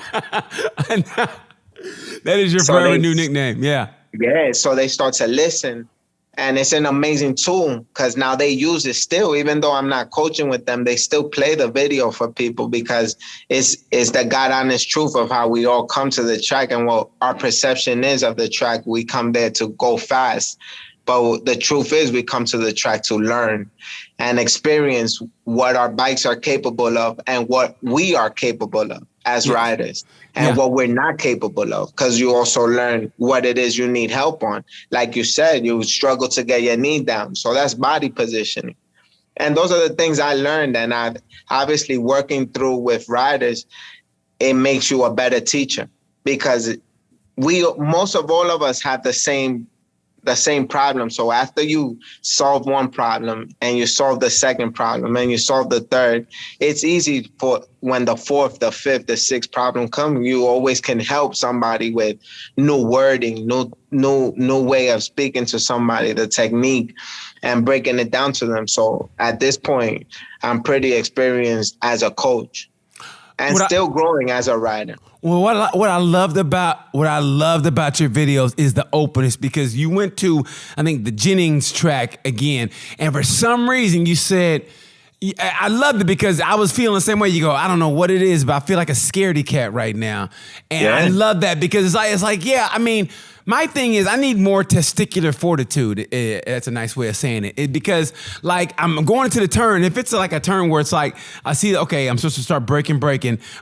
That is your forever new nickname. Yeah. Yeah. So they start to listen. And it's an amazing tool, because now they use it still. Even though I'm not coaching with them, they still play the video for people, because it's the God honest truth of how we all come to the track and what our perception is of the track. We come there to go fast. But the truth is, we come to the track to learn and experience what our bikes are capable of and what we are capable of as riders, and what we're not capable of, because you also learn what it is you need help on. Like you said, you struggle to get your knee down. So that's body positioning. And those are the things I learned. And I obviously, working through with riders, it makes you a better teacher, because most of all of us have the same problem. So after you solve one problem and you solve the second problem and you solve the third, it's easy for when the fourth, the fifth, the sixth problem come, you always can help somebody with new wording, new way of speaking to somebody, the technique, and breaking it down to them. So at this point, I'm pretty experienced as a coach and still growing as a rider. Well, what I loved about your videos is the openness, because you went to, I think, the Jennings track again, and for some reason you said, I loved it, because I was feeling the same way. You go, I don't know what it is, but I feel like a scaredy cat right now, and I love that, because it's like, yeah, I mean, my thing is, I need more testicular fortitude. That's a nice way of saying it. Because, like, I'm going to the turn. If it's like a turn where it's like, I see, okay, I'm supposed to start braking,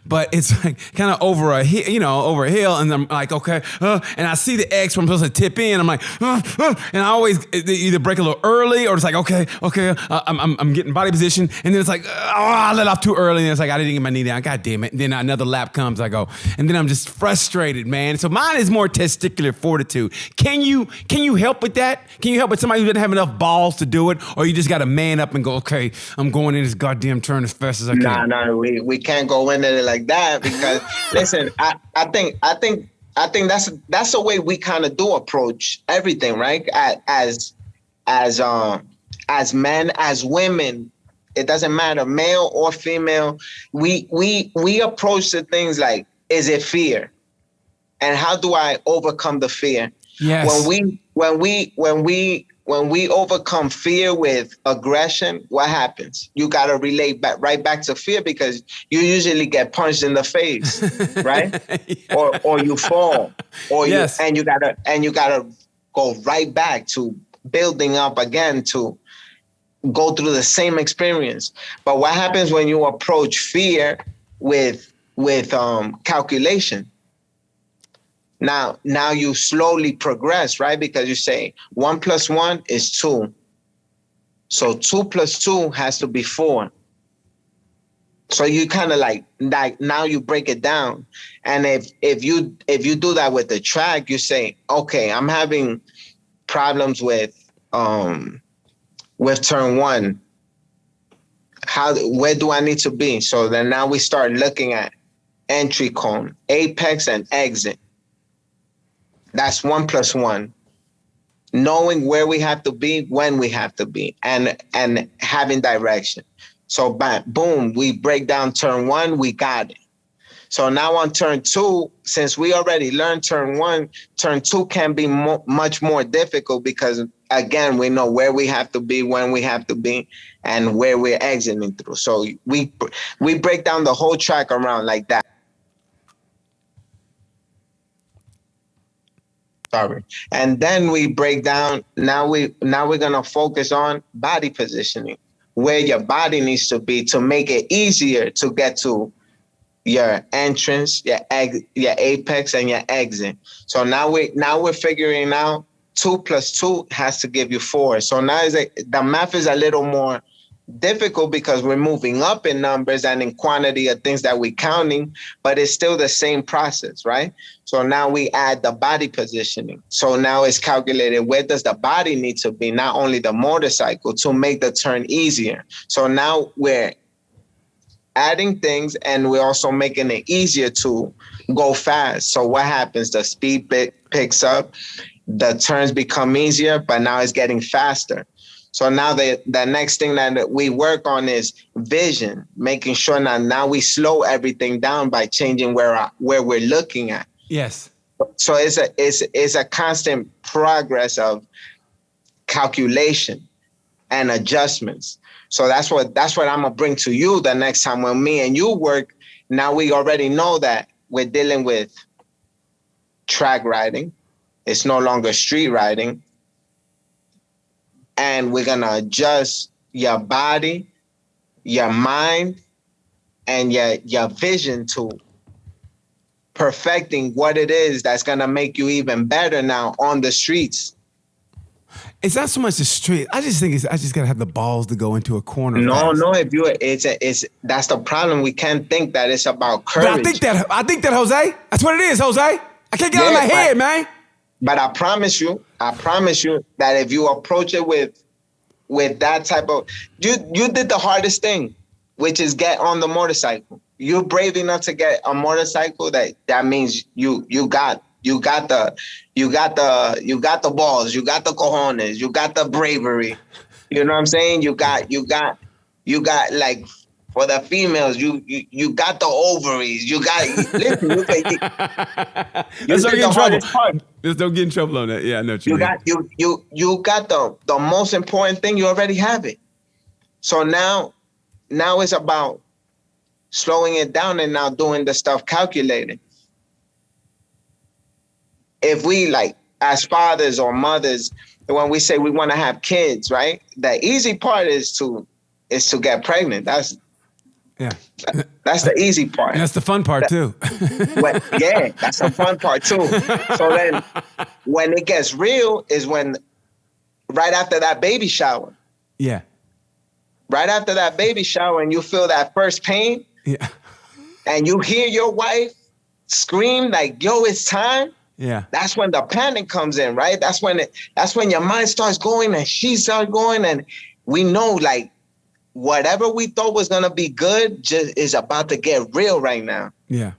but it's like kind of over a hill, and I'm like, okay, and I see the X where I'm supposed to tip in. I'm like, and I always either brake a little early, or it's like, okay, I'm getting body position, and then it's like, I let off too early, and it's like, I didn't get my knee down. God damn it. And then another lap comes, I go, and then I'm just frustrated, man. So mine is more testicular fortitude. Can you help with that? Can you help with somebody who doesn't have enough balls to do it, or you just got to man up and go, okay, I'm going in this goddamn turn as fast as I can? No, we can't go into it like that, because listen, I think that's the way we kind of do approach everything, right? As men, as women, it doesn't matter, male or female. We approach the things like, is it fear? And how do I overcome the fear? Yes. When we overcome fear with aggression, what happens? You got to relate right back to fear, because you usually get punched in the face, right? Or you fall, or you gotta go right back to building up again to go through the same experience. But what happens when you approach fear with calculation? Now you slowly progress, right? Because you say 1 + 1 is 2. So 2 + 2 has to be 4. So you kind of like now you break it down. And if you do that with the track, you say, okay, I'm having problems with turn 1. Where do I need to be? So then now we start looking at entry cone, apex, and exit. That's 1 + 1. Knowing where we have to be, when we have to be, and having direction. So bam, boom, we break down turn 1, we got it. So now on turn 2, since we already learned turn 1, turn 2 can be much more difficult because, again, we know where we have to be, when we have to be, and where we're exiting through. So we break down the whole track around like that. Sorry. And then we break down, now we're going to focus on body positioning, where your body needs to be to make it easier to get to your entrance, your apex, and your exit. So now we're figuring out 2 plus 2 has to give you 4. So now the math is a little more difficult because we're moving up in numbers and in quantity of things that we're counting, but it's still the same process, right? So now we add the body positioning. So now it's calculated, where does the body need to be, not only the motorcycle, to make the turn easier. So now we're adding things and we're also making it easier to go fast. So what happens? The speed picks up, the turns become easier, but now it's getting faster. So now the next thing that we work on is vision, making sure now we slow everything down by changing where we're looking at. Yes. So it's a constant progress of calculation and adjustments. So that's what I'm gonna bring to you the next time when me and you work. Now we already know that we're dealing with track riding. It's no longer street riding. And we're gonna adjust your body, your mind, and your vision to perfecting what it is that's gonna make you even better now on the streets. It's not so much the street. I just think I just gotta have the balls to go into a corner. No, fast. it's that's the problem. We can't think that it's about courage. But I think that, Jose. That's what it is, Jose. I can't get out of my head, man. But I promise you that if you approach it with that type of, you did the hardest thing, which is get on the motorcycle. You're brave enough to get a motorcycle. That means you got the balls, you got the cojones, you got the bravery. You know what I'm saying? You got like, for the females, you got the ovaries. You got, listen, Let's don't get in trouble. Let's don't get in trouble on that. Yeah, I know what you mean. You got the most important thing. You already have it. So now it's about slowing it down and now doing the stuff calculated. If we, like, as fathers or mothers, when we say we want to have kids, right? The easy part is to get pregnant. That's the easy part. And that's the fun part too. Yeah, that's the fun part too. So then when it gets real is when, right after that baby shower. Yeah. Right after that baby shower and you feel that first pain. Yeah. And you hear your wife scream like, yo, it's time. Yeah. That's when the panic comes in, right? That's when your mind starts going and she starts going, and we know, like, whatever we thought was gonna be good just is about to get real right now. Yeah.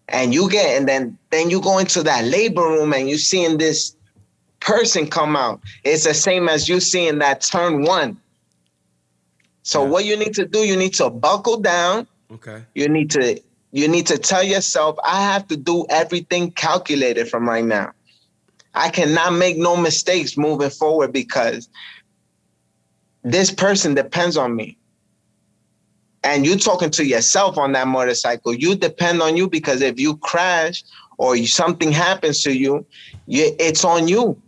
And then you go into that labor room and you seeing this person come out. It's the same as you seeing that turn 1. So what you need to do, you need to buckle down. Okay. You need to tell yourself, I have to do everything calculated from right now. I cannot make no mistakes moving forward because this person depends on me. And you talking to yourself on that motorcycle, you depend on you, because if you crash or something happens to you, it's on you.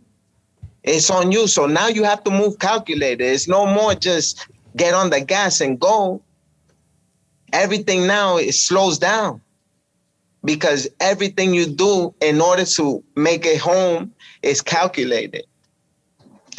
It's on you. So now you have to move calculated. It's no more just get on the gas and go. Everything now, it slows down, because everything you do in order to make it home is calculated.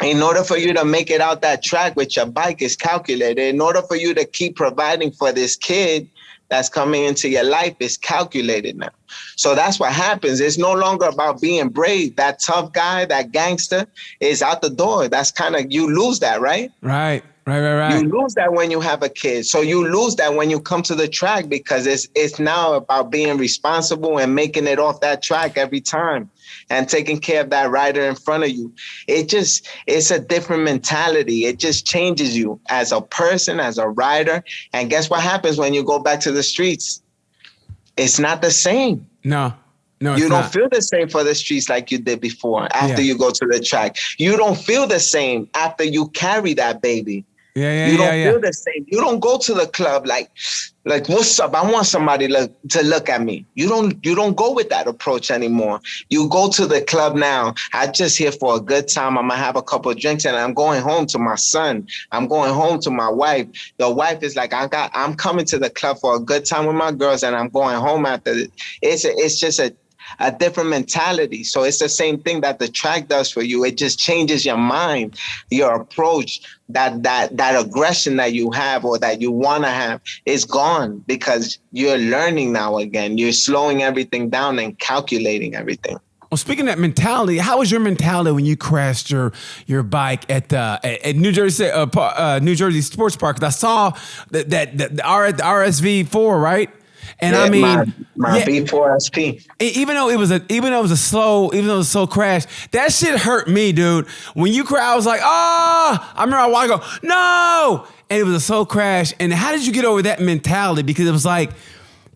In order for you to make it out that track with your bike is calculated. In order for you to keep providing for this kid that's coming into your life is calculated now. So that's what happens. It's no longer about being brave. That tough guy, that gangster is out the door. That's kind of, you lose that, right? Right. You lose that when you have a kid. So you lose that when you come to the track, because it's now about being responsible and making it off that track every time and taking care of that rider in front of you. It's a different mentality. It just changes you as a person, as a rider. And guess what happens when you go back to the streets? It's not the same. No, you don't feel the same for the streets like you did before after you go to the track. You don't feel the same after you carry that baby. You don't feel the same. You don't go to the club like what's up? I want somebody to look at me. You don't go with that approach anymore. You go to the club now. I'm just here for a good time. I'm gonna have a couple of drinks and I'm going home to my son. I'm going home to my wife. The wife is like, I'm coming to the club for a good time with my girls and I'm going home after it. It's just a different mentality. So it's the same thing that the track does for you. It just changes your mind, your approach, that aggression that you have or that you want to have is gone because you're learning now again. You're slowing everything down and calculating everything. Well, speaking of that mentality, how was your mentality when you crashed your bike at New Jersey Sports Park? 'Cause I saw the RSV4, right? And yeah, I mean, my B4SP. Even though it was a slow crash, that shit hurt me, dude. When you cry, I was like, I remember I wanted to go, no, and it was a slow crash. And how did you get over that mentality? Because it was like,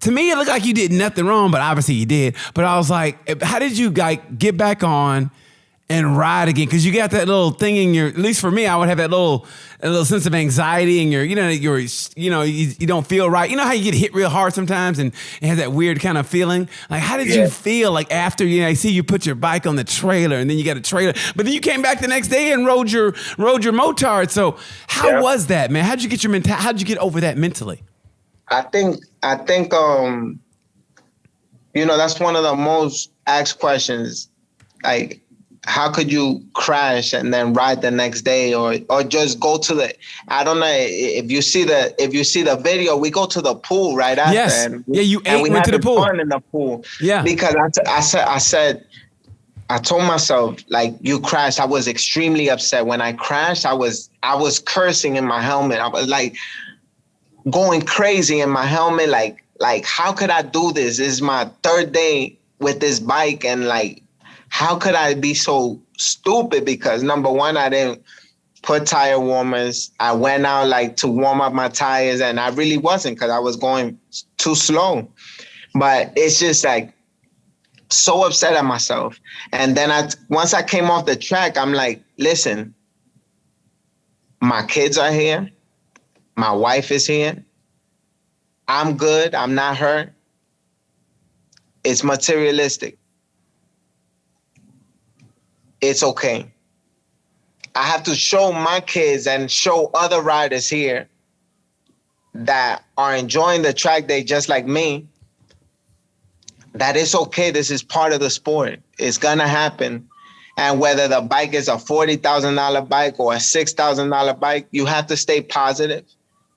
to me, it looked like you did nothing wrong, but obviously you did. But I was like, how did you get back on and ride again? Because you got that little thing in your, at least for me, I would have that little sense of anxiety in your, you don't feel right. You know how you get hit real hard sometimes and have that weird kind of feeling? Like, how did you feel like after, I see you put your bike on the trailer and then you got a trailer, but then you came back the next day and rode your motard. So how was that, man? How'd you get over that mentally? I think, that's one of the most asked questions. Like, how could you crash and then ride the next day or just go to the, I don't know if you see the video, we go to the pool right after. Yes. And you went to the pool. Fun in the pool. Yeah. Because I told myself, like, you crashed. I was extremely upset. When I crashed, I was cursing in my helmet. I was like going crazy in my helmet. Like, how could I do this? This is my third day with this bike. And like, how could I be so stupid? Because number one, I didn't put tire warmers. I went out like to warm up my tires and I really wasn't because I was going too slow. But it's just like so upset at myself. And then once I came off the track, I'm like, listen, my kids are here. My wife is here. I'm good. I'm not hurt. It's materialistic. It's okay. I have to show my kids and show other riders here that are enjoying the track day just like me, that it's okay. This is part of the sport. It's gonna happen. And whether the bike is a $40,000 bike or a $6,000 bike, you have to stay positive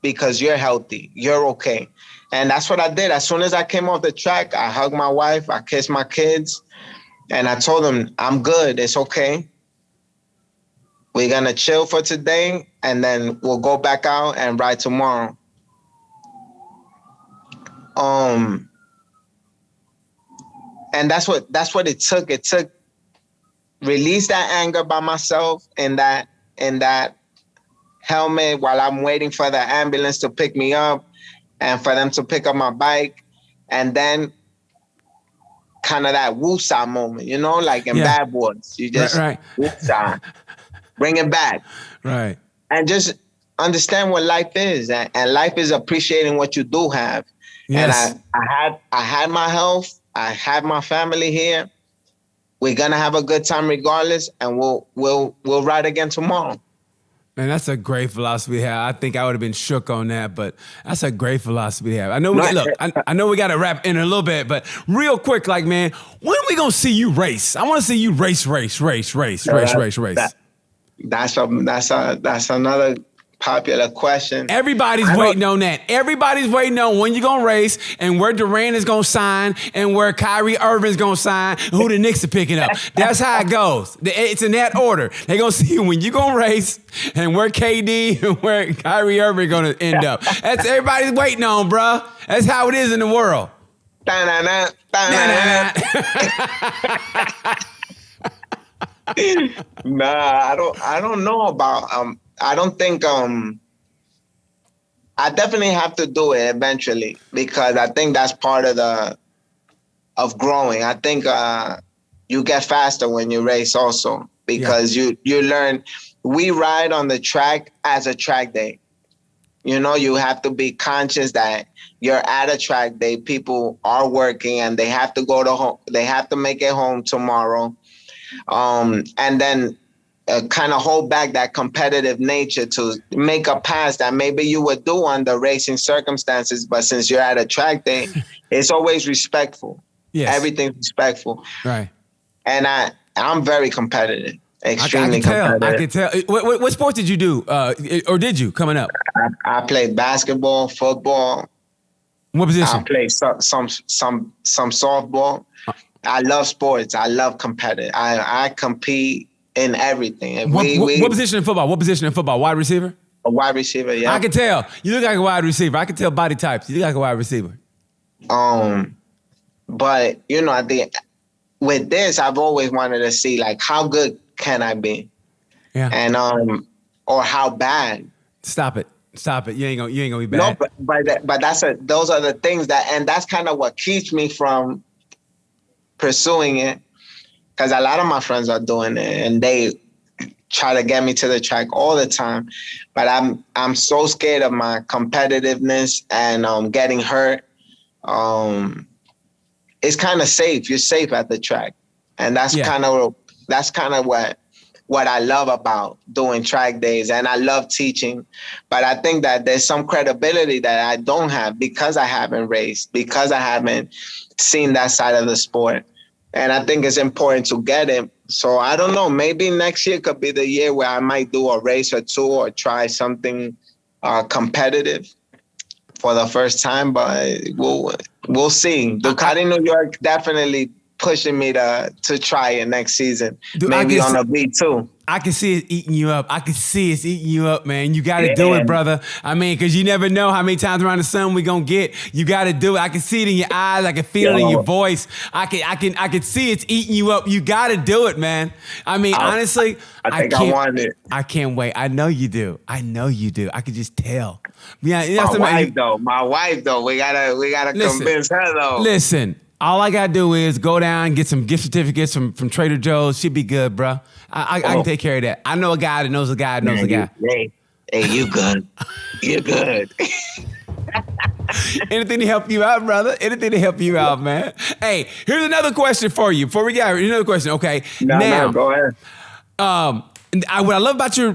because you're healthy. You're okay. And that's what I did. As soon as I came off the track, I hugged my wife, I kissed my kids, and I told them, I'm good. It's okay. We're going to chill for today, and then we'll go back out and ride tomorrow. And that's what it took. It took release that anger by myself in that helmet while I'm waiting for the ambulance to pick me up and for them to pick up my bike. And then kind of that woosah moment, like in Bad Boys. You just woosah, bring it back. Right. And just understand what life is. And life is appreciating what you do have. Yes. And I had my health. I had my family here. We're gonna have a good time regardless, and we'll ride again tomorrow. Man, that's a great philosophy to have. I think I would have been shook on that, but that's a great philosophy to have. I know we got to wrap in a little bit, but real quick, like, man, when are we gonna see you race? I want to see you race. That's another popular question. Everybody's waiting on that. Everybody's waiting on when you're going to race and where Durant is going to sign and where Kyrie Irving's going to sign and who the Knicks are picking up. That's how it goes. It's in that order. They're going to see when you're going to race and where KD and where Kyrie Irving going to end up. That's everybody's waiting on, bruh. That's how it is in the world. Da-na-na, da-na-na. Nah, I don't know about I don't think I definitely have to do it eventually because I think that's part of growing. I think you get faster when you race also because you learn. We ride on the track as a track day. You know, you have to be conscious that you're at a track day. People are working and they have to go to home. They have to make it home tomorrow. And then kind of hold back that competitive nature to make a pass that maybe you would do under racing circumstances. But since you're at a track day, it's always respectful. Yes. Everything's respectful. Right. And I'm very competitive, extremely competitive. I can tell. What sport did you do? Or did you coming up? I played basketball, football. What position? I played some softball. I love sports. I love competitive. I compete in everything. What position in football? What position in football? Wide receiver? A wide receiver, yeah. I can tell. You look like a wide receiver. I can tell body types. You look like a wide receiver. But you know, with this, I've always wanted to see like how good can I be? Yeah. And or how bad. Stop it. You ain't gonna be bad. No, but those are the things that's kind of what keeps me from pursuing it. Because a lot of my friends are doing it and they try to get me to the track all the time. But I'm so scared of my competitiveness and getting hurt. It's kind of safe. You're safe at the track. And that's kind of what I love about doing track days. And I love teaching. But I think that there's some credibility that I don't have because I haven't raced, because I haven't seen that side of the sport. And I think it's important to get it. So I don't know, maybe next year could be the year where I might do a race or two or try something competitive for the first time, but we'll see. Ducati New York definitely pushing me to try it next season. Dude, maybe on a V2. I can see it eating you up. Man. You got to do it, brother. I mean, because you never know how many times around the sun we going to get. You got to do it. I can see it in your eyes. I can feel it in your voice. I can see it's eating you up. You got to do it, man. I mean, honestly, I want it. I can't wait. I know you do. I could just tell. Yeah, My wife though. We gotta convince her though. Listen. All I gotta do is go down and get some gift certificates from Trader Joe's. She'd be good, bro. I can take care of that. I know a guy that knows a guy that knows a guy. Hey, you good. You're good. Anything to help you out, brother. Anything to help you out, man. Hey, here's another question for you. Before we get another question, okay? No, go ahead. What I love about your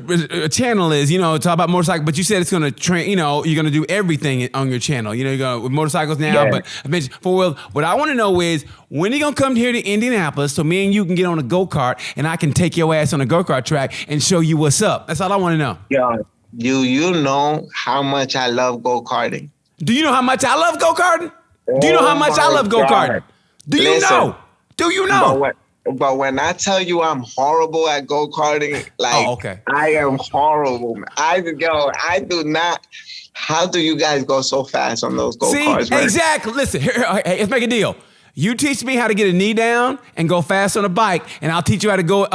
channel is, talk about motorcycles, but you said it's going to train, you're going to do everything on your channel. You're going with motorcycles now, but I mentioned four-wheel. What I want to know is, when are you going to come here to Indianapolis so me and you can get on a go-kart and I can take your ass on a go-kart track and show you what's up? That's all I want to know. Yeah. You know how much I love go-karting? Do you know how much I love go-karting? Do you know how much I love go-karting? Do you know? Do you know? But when I tell you I'm horrible at go-karting, I am horrible. I do not. How do you guys go so fast on those go-karts? See, exactly. Listen, here, let's make a deal. You teach me how to get a knee down and go fast on a bike, and I'll teach you how to go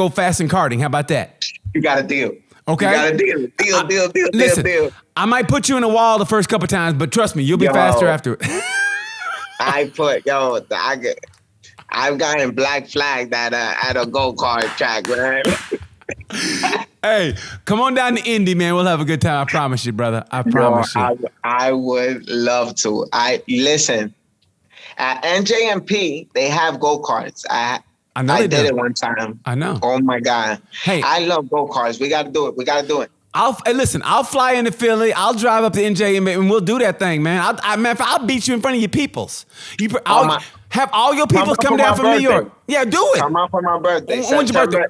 fast in karting. How about that? You got a deal. Okay. You got a deal. Deal. I might put you in a wall the first couple times, but trust me, you'll be faster after it. I've gotten black flagged at a go-kart track, man. Hey, come on down to Indy, man. We'll have a good time. I promise you, brother. I promise you. I would love to. Listen, at NJMP, they have go-karts. I did it one time. I know. Oh, my God. Hey, I love go-karts. We got to do it. I'll fly into Philly. I'll drive up to NJ and we'll do that thing, man. I'll beat you in front of your peoples. Have all your people come down from New York. Yeah, do it. Come out for my birthday. When's your birthday?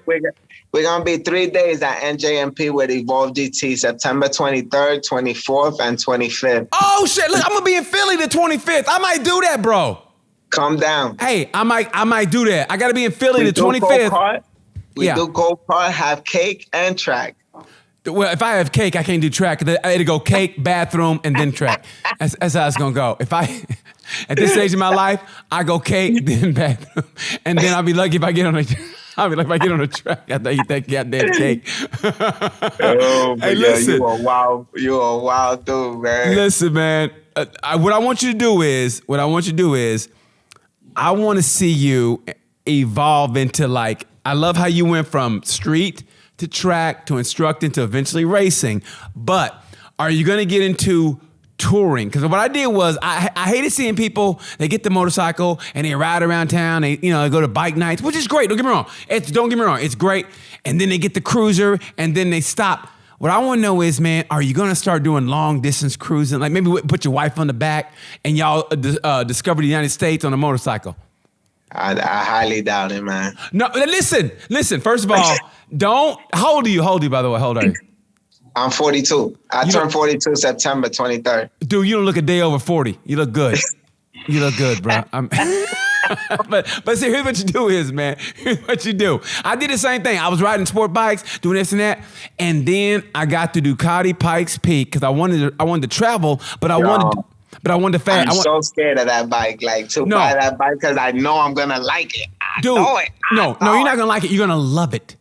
We're going to be 3 days at NJMP with Evolve GT, September 23rd, 24th, and 25th. Oh, shit. Look, I'm going to be in Philly the 25th. I might do that, bro. Come down. Hey, I might do that. I got to be in Philly the 25th. We do go-kart, have cake, and track. Well, if I have cake, I can't do track. I had to go cake, bathroom, and then track. That's how it's going to go. If I... At this stage in my life, I go cake, then bathroom, and then I'll be lucky if I get on a. I'll be lucky if I get on a track after I eat that goddamn cake. Oh, hey, listen, you a wild dude, man. Listen, man. What I want you to do is, I want to see you evolve into like. I love how you went from street to track to instructing to eventually racing, but are you going to get into touring? Because what I did was I hated seeing people, they get the motorcycle and they ride around town, they go to bike nights, which is great. Don't get me wrong. It's great. And then they get the cruiser and then they stop. What I want to know is, man, are you going to start doing long distance cruising? Like maybe put your wife on the back and y'all discover the United States on a motorcycle? I highly doubt it, man. No, listen. First of all, how old are you, by the way? How old are you? I'm 42. I turned 42 September 23rd. Dude, you don't look a day over 40. You look good. You look good, bro. But see, here's what you do is, man. Here's what you do. I did the same thing. I was riding sport bikes, doing this and that, and then I got the Ducati Pikes Peak because I wanted to travel, but I wanted to fast. I'm so scared of that bike, like buy that bike because I know I'm gonna like it. Dude, no, you're not gonna like it. You're gonna love it.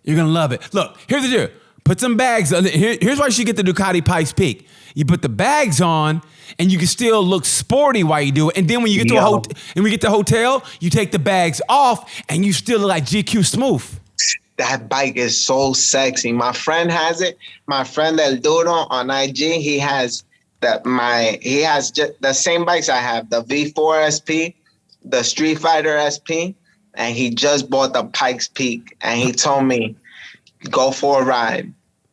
Look, here's the deal. Put some bags on. Here's why you should get the Ducati Pikes Peak. You put the bags on, and you can still look sporty while you do it. And then when you get to the hotel, you take the bags off, and you still look like GQ Smooth. That bike is so sexy. My friend has it. My friend El Duro on IG, he has just the same bikes I have, the V4 SP, the Street Fighter SP, and he just bought the Pikes Peak, and he told me, go for a ride.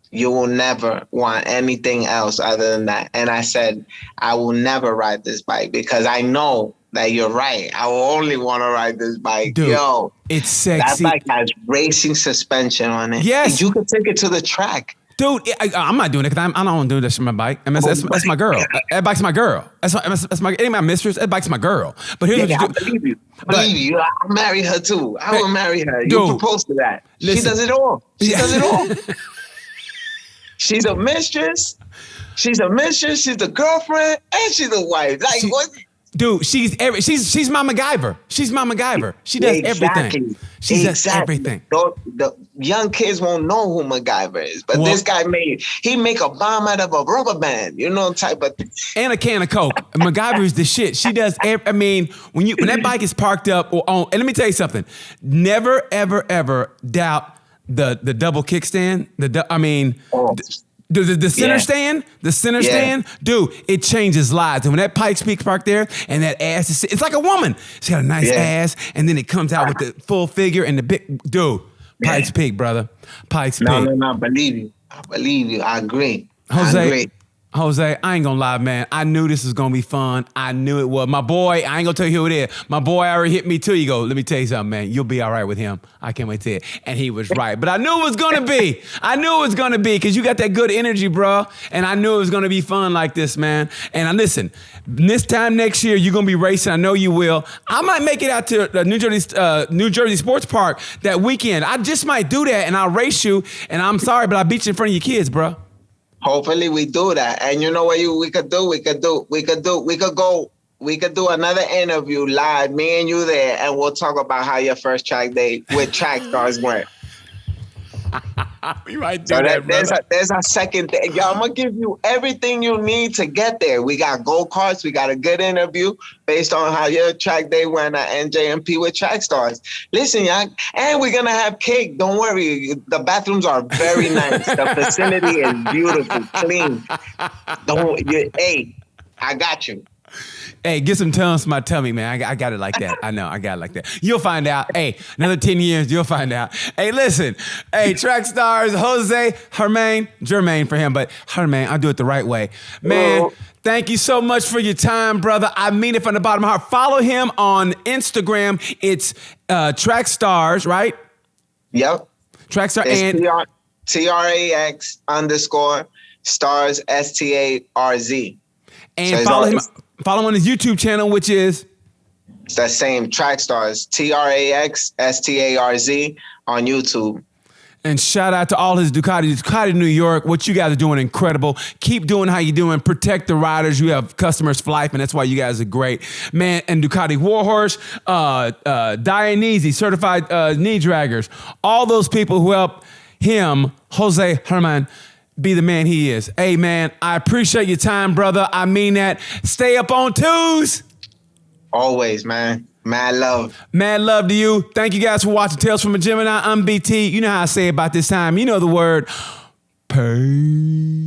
You will never want anything else other than that. And I said, I will never ride this bike because I know that you're right. I will only want to ride this bike. Dude, yo, it's sexy. That bike has racing suspension on it. Yes. You can take it to the track. Dude, I'm not doing it because I don't want to do this for my bike. I mean, that's my girl. That bike's my girl. That's my ain't my mistress. That bike's my girl. But here's what you do. I believe you. I'll marry her too. I will marry her. You propose to that. Listen, she does it all. She does it all. She's a mistress. She's a girlfriend, and she's a wife. Like what? Dude, she's my MacGyver. She's my MacGyver. She does everything. She does everything. The young kids won't know who MacGyver is, but this guy make a bomb out of a rubber band, type of thing. And a can of Coke. MacGyver is the shit. She does. When that bike is parked up or on, and let me tell you something. Never ever ever doubt the double kickstand. The center stand, dude, it changes lives. And when that Pikes Peak parked there and that ass is, it's like a woman. She got a nice ass, and then it comes out with the full figure and the big, dude, Pikes Peak, brother. Pikes Peak. No, I believe you. I agree. Jose, I ain't gonna lie, man. I knew this was gonna be fun. I knew it was. My boy, I ain't gonna tell you who it is. My boy already hit me too. You go, let me tell you something, man. You'll be all right with him. I can't wait to hear it. And he was right. But I knew it was gonna be. Because you got that good energy, bro. And I knew it was gonna be fun like this, man. And listen, this time next year, you're gonna be racing. I know you will. I might make it out to the New Jersey Sports Park that weekend. I just might do that, and I'll race you. And I'm sorry, but I'll beat you in front of your kids, bro. Hopefully we do that. And you know what we could do? We could do another interview live, me and you there, and we'll talk about how your first track day with track stars went. You might do that, there's a second thing. Yo, I'm going to give you everything you need to get there. We got go-karts. We got a good interview based on how your track day went at NJMP with track stars. Listen, y'all, and we're going to have cake. Don't worry. The bathrooms are very nice. The facility is beautiful, clean. Hey, I got you. Hey, get some tongues to my tummy, man. I got it like that. I know, I got it like that. You'll find out. Hey, another 10 years, you'll find out. Hey, listen. Hey, track stars, Jose Jermaine for him, but Jermaine, I'll do it the right way. Man, thank you so much for your time, brother. I mean it from the bottom of my heart. Follow him on Instagram. It's Track Stars, right? Yep. Track Star It's and TRAX_stars, STARZ. and So follow him on his YouTube channel, which is It's that same Track Stars, TRAXSTARZ on YouTube. and shout out to all his Ducati New York. What you guys are doing incredible. Keep doing how you're doing. Protect the riders. You have customers for life, and that's why you guys are great, man. And Ducati Warhorse, Dianese certified knee draggers, all those people who help him, Jose Herman, be the man he is. Hey, man, I appreciate your time, brother. I mean that. Stay up on twos. Always, man. Mad love. Mad love to you. Thank you guys for watching Tales from a Gemini. I'm BT. You know how I say about this time. You know the word. Peace.